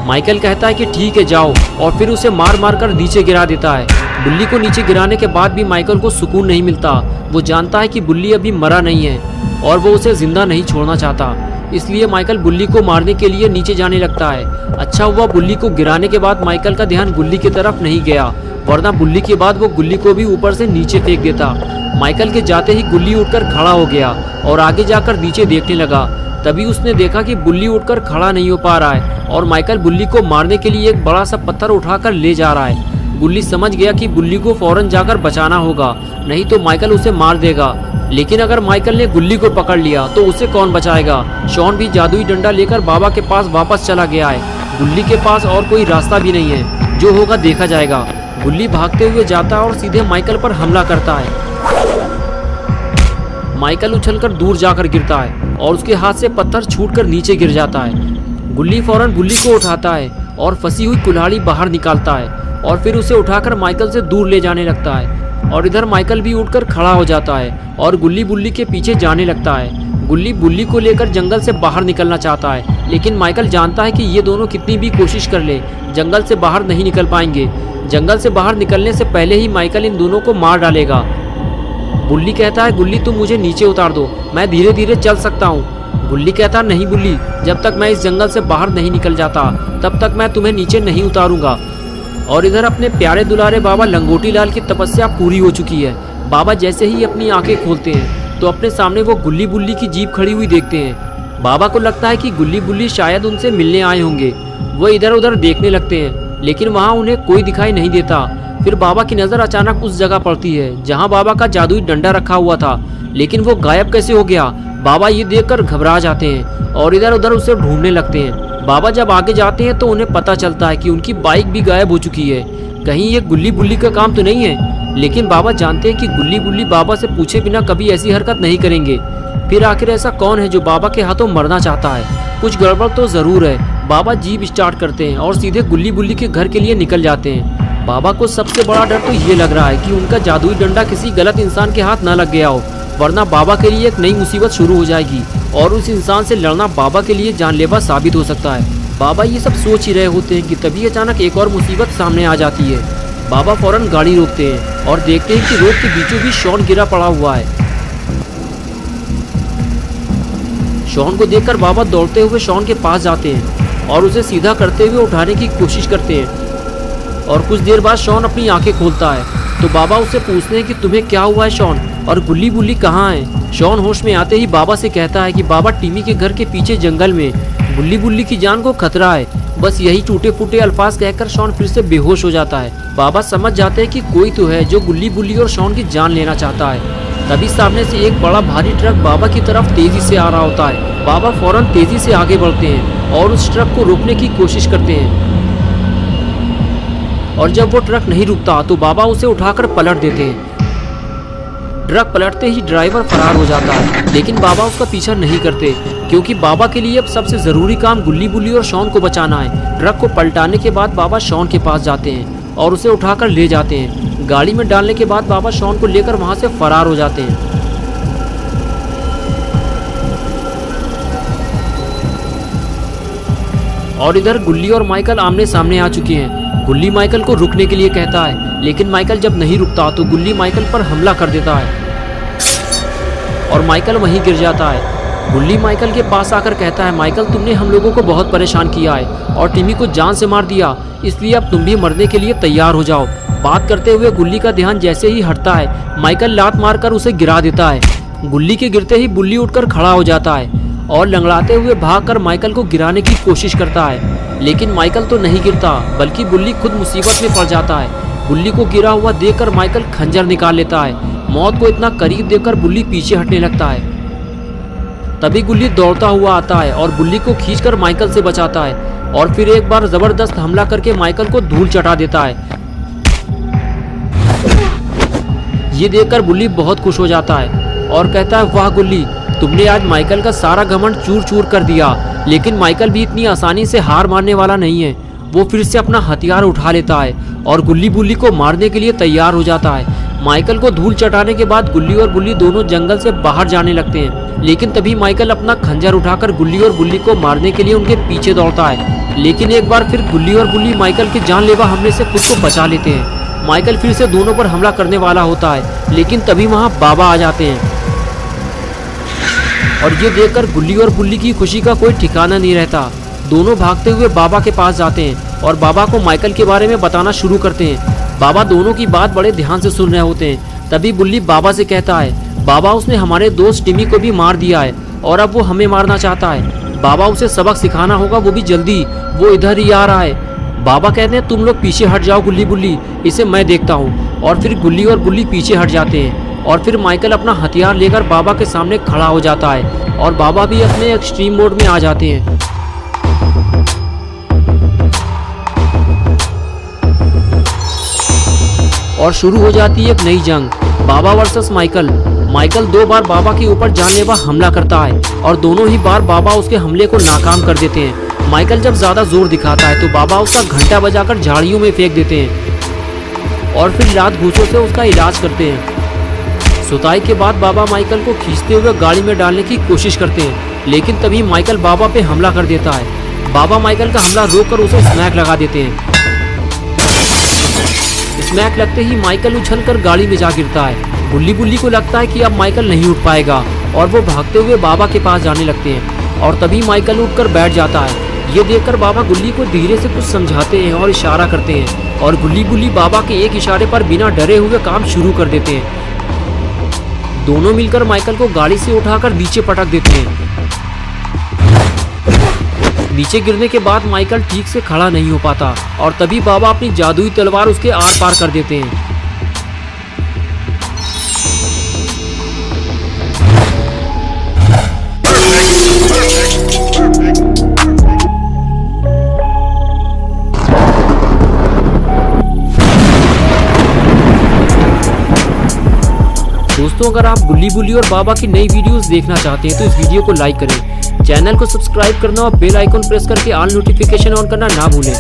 माइकल कहता है कि ठीक है जाओ, और फिर उसे मार मार कर नीचे गिरा देता है। बुल्ली को नीचे गिराने के बाद भी माइकल को सुकून नहीं मिलता। वो जानता है कि बुल्ली अभी मरा नहीं है और वो उसे जिंदा नहीं छोड़ना चाहता, इसलिए माइकल बुल्ली को मारने के लिए नीचे जाने लगता है। अच्छा हुआ बुल्ली को गिराने के बाद माइकल का ध्यान गुल्ली की तरफ नहीं गया, वरना बुल्ली के बाद वो गुल्ली को भी ऊपर से नीचे फेंक देता। माइकल के जाते ही गुल्ली उठकर खड़ा हो गया और आगे जाकर नीचे देखने लगा। तभी उसने देखा कि बुल्ली उठकर खड़ा नहीं हो पा रहा है और माइकल बुल्ली को मारने के लिए एक बड़ा सा पत्थर उठाकर ले जा रहा है। गुल्ली समझ गया कि बुल्ली को फौरन जाकर बचाना होगा, नहीं तो माइकल उसे मार देगा। लेकिन अगर माइकल ने गुल्ली को पकड़ लिया तो उसे कौन बचाएगा। शॉन भी जादुई डंडा लेकर बाबा के पास वापस चला गया है। गुल्ली के पास और कोई रास्ता भी नहीं है, जो होगा देखा जाएगा। गुल्ली भागते हुए जाता है और सीधे माइकल पर हमला करता है। माइकल उछलकर दूर जाकर गिरता है और उसके हाथ से पत्थर छूटकर नीचे गिर जाता है। गुल्ली फौरन गुल्ली को उठाता है और फंसी हुई कुल्हाड़ी बाहर निकालता है और फिर उसे उठाकर माइकल से दूर ले जाने लगता है। और इधर माइकल भी उठकर खड़ा हो जाता है और गुल्ली बुल्ली के पीछे जाने लगता है। गुल्ली बुल्ली को लेकर जंगल से बाहर निकलना चाहता है, लेकिन माइकल जानता है कि ये दोनों कितनी भी कोशिश कर ले जंगल से बाहर नहीं निकल पाएंगे। जंगल से बाहर निकलने से पहले ही माइकल इन दोनों को मार डालेगा। बुल्ली कहता है, गुल्ली तुम मुझे नीचे उतार दो, मैं धीरे धीरे चल सकता हूँ। गुल्ली कहता है, नहीं बुल्ली, जब तक मैं इस जंगल से बाहर नहीं निकल जाता तब तक मैं तुम्हें नीचे नहीं उतारूंगा। और इधर अपने प्यारे दुलारे बाबा लंगोटी लाल की तपस्या पूरी हो चुकी है। बाबा जैसे ही अपनी आंखें खोलते हैं तो अपने सामने वो गुल्ली बुल्ली की जीप खड़ी हुई देखते हैं। बाबा को लगता है कि गुल्ली बुल्ली शायद उनसे मिलने आए होंगे। वो इधर उधर देखने लगते हैं, लेकिन वहाँ उन्हें कोई दिखाई नहीं देता। फिर बाबा की नज़र अचानक उस जगह पड़ती है जहाँ बाबा का जादुई डंडा रखा हुआ था, लेकिन वो गायब कैसे हो गया। बाबा ये देखकर घबरा जाते हैं और इधर उधर उसे ढूंढने लगते हैं। बाबा जब आगे जाते हैं तो उन्हें पता चलता है कि उनकी बाइक भी गायब हो चुकी है। कहीं ये गुल्ली बुल्ली का काम तो नहीं है, लेकिन बाबा जानते हैं कि गुल्ली बुल्ली बाबा से पूछे बिना कभी ऐसी हरकत नहीं करेंगे। फिर आखिर ऐसा कौन है जो बाबा के हाथों मरना चाहता है? कुछ गड़बड़ तो ज़रूर है। बाबा जीप स्टार्ट करते हैं और सीधे गुल्ली बुल्ली के घर के लिए निकल जाते हैं। बाबा को सबसे बड़ा डर तो ये लग रहा है कि उनका जादुई डंडा किसी गलत इंसान के हाथ न लग गया हो, वरना बाबा के लिए एक नई मुसीबत शुरू हो जाएगी और उस इंसान से लड़ना बाबा के लिए जानलेवा साबित हो सकता है। बाबा ये सब सोच ही रहे होते हैं कि तभी अचानक एक और मुसीबत सामने आ जाती है। बाबा फौरन गाड़ी रोकते हैं और देखते हैं कि रोड के बीचों बीच शॉन गिरा पड़ा हुआ है। शॉन को देखकर बाबा दौड़ते हुए शॉन के पास जाते हैं और उसे सीधा करते हुए उठाने की कोशिश करते हैं। और कुछ देर बाद शॉन अपनी आंखें खोलता है तो बाबा उससे पूछते हैं कि तुम्हें क्या हुआ है शॉन, और गुल्ली बुल्ली कहाँ है। शॉन होश में आते ही बाबा से कहता है कि बाबा टिमी के घर के पीछे जंगल में गुल्ली बुल्ली की जान को खतरा है। बस यही टूटे फूटे अल्फाज कहकर शॉन फिर से बेहोश हो जाता है। बाबा समझ जाते हैं कि कोई तो है जो गुल्ली बुल्ली और शॉन की जान लेना चाहता है। तभी सामने से एक बड़ा भारी ट्रक बाबा की तरफ तेजी से आ रहा होता है। बाबा फौरन तेजी से आगे बढ़ते हैं और उस ट्रक को रोकने की कोशिश करते हैं, और जब वो ट्रक नहीं रुकता तो बाबा उसे उठाकर पलट देते हैं। ट्रक पलटते ही ड्राइवर फरार हो जाता है, लेकिन बाबा उसका पीछा नहीं करते क्योंकि बाबा के लिए अब सबसे ज़रूरी काम गुल्ली बुल्ली और शॉन को बचाना है। ट्रक को पलटाने के बाद बाबा शॉन के पास जाते हैं और उसे उठाकर ले जाते हैं। गाड़ी में डालने के बाद बाबा शॉन को लेकर वहाँ से फरार हो जाते हैं। और इधर गुल्ली और माइकल आमने सामने आ चुके हैं। गुल्ली माइकल को रुकने के लिए कहता है, लेकिन माइकल जब नहीं रुकता तो गुल्ली माइकल पर हमला कर देता है और माइकल वहीं गिर जाता है। गुल्ली माइकल के पास आकर कहता है, माइकल तुमने हम लोगों को बहुत परेशान किया है और टिमी को जान से मार दिया, इसलिए अब तुम भी मरने के लिए तैयार हो जाओ। बात करते हुए गुल्ली का ध्यान जैसे ही हटता है, माइकल लात मारकर उसे गिरा देता है। गुल्ली के गिरते ही बुल्ली उठकर खड़ा हो जाता है और लंगड़ाते हुए भागकर माइकल को गिराने की कोशिश करता है, लेकिन माइकल तो नहीं गिरता बल्कि बुल्ली खुद मुसीबत में पड़ जाता है। बुल्ली को गिरा हुआ देखकर माइकल खंजर निकाल लेता है। मौत को इतना करीब देखकर बुल्ली पीछे हटने लगता है। तभी गुल्ली दौड़ता हुआ आता है और बुल्ली को खींचकर माइकल से बचाता है और फिर एक बार जबरदस्त हमला करके माइकल को धूल चटा देता है। ये देखकर बुल्ली बहुत खुश हो जाता है और कहता है, वाह गुल्ली, तुमने आज माइकल का सारा घमंड चूर चूर कर दिया। लेकिन माइकल भी इतनी आसानी से हार मानने वाला नहीं है। वो फिर से अपना हथियार उठा लेता है और गुल्ली बुल्ली को मारने के लिए तैयार हो जाता है। माइकल को धूल चटाने के बाद गुल्ली और बुल्ली दोनों जंगल से बाहर जाने लगते हैं, लेकिन तभी माइकल अपना खंजर उठाकर गुल्ली और बुल्ली को मारने के लिए उनके पीछे दौड़ता है। लेकिन एक बार फिर गुल्ली और बुल्ली माइकल के जानलेवा हमले से खुद को बचा लेते हैं। माइकल फिर से दोनों पर हमला करने वाला होता है, लेकिन तभी वहाँ बाबा आ जाते हैं और ये देखकर गुल्ली और बुल्ली की खुशी का कोई ठिकाना नहीं रहता। दोनों भागते हुए बाबा के पास जाते हैं और बाबा को माइकल के बारे में बताना शुरू करते हैं। बाबा दोनों की बात बड़े ध्यान से सुन रहे होते हैं। तभी बुल्ली बाबा से कहता है, बाबा उसने हमारे दोस्त टिमी को भी मार दिया है और अब वो हमें मारना चाहता है। बाबा उसे सबक सिखाना होगा, वो भी जल्दी, वो इधर ही आ रहा है। बाबा कहते हैं, तुम लोग पीछे हट जाओ गुल्ली बुल्ली, इसे मैं देखता हूँ। और फिर गुल्ली और बुल्ली पीछे हट जाते हैं और फिर माइकल अपना हथियार लेकर बाबा के सामने खड़ा हो जाता है और बाबा भी अपने एक्सट्रीम मोड में आ जाते हैं। और शुरू हो जाती है एक नई जंग, बाबा वर्सेस माइकल। माइकल 2 बार बाबा के ऊपर जानलेवा हमला करता है और दोनों ही बार बाबा उसके हमले को नाकाम कर देते हैं। माइकल जब ज्यादा जोर दिखाता है तो बाबा उसका घंटा बजाकर झाड़ियों में फेंक देते हैं और फिर रात भूसों से उसका इलाज करते हैं। सुताई के बाद बाबा माइकल को खींचते हुए गाड़ी में डालने की कोशिश करते हैं, लेकिन तभी माइकल बाबा पे हमला कर देता है। बाबा माइकल का हमला रोककर उसे स्मैक लगा देते हैं। स्मैक लगते ही माइकल उछलकर गाड़ी में जा गिरता है। गुल्ली बुल्ली को लगता है कि अब माइकल नहीं उठ पाएगा और वो भागते हुए बाबा के पास जाने लगते हैं और तभी माइकल उठकर बैठ जाता है। ये देखकर बाबा गुल्ली को धीरे से कुछ समझाते हैं और इशारा करते हैं और गुल्ली बुल्ली बाबा के एक इशारे पर बिना डरे हुए काम शुरू कर देते हैं। दोनों मिलकर माइकल को गाड़ी से उठाकर नीचे पटक देते हैं। नीचे गिरने के बाद माइकल ठीक से खड़ा नहीं हो पाता और तभी बाबा अपनी जादुई तलवार उसके आर पार कर देते हैं। दोस्तों, अगर आप गुल्ली बुल्ली और बाबा की नई वीडियोस देखना चाहते हैं तो इस वीडियो को लाइक करें, चैनल को सब्सक्राइब करना और बेल आइकन प्रेस करके ऑल नोटिफिकेशन ऑन करना ना भूलें।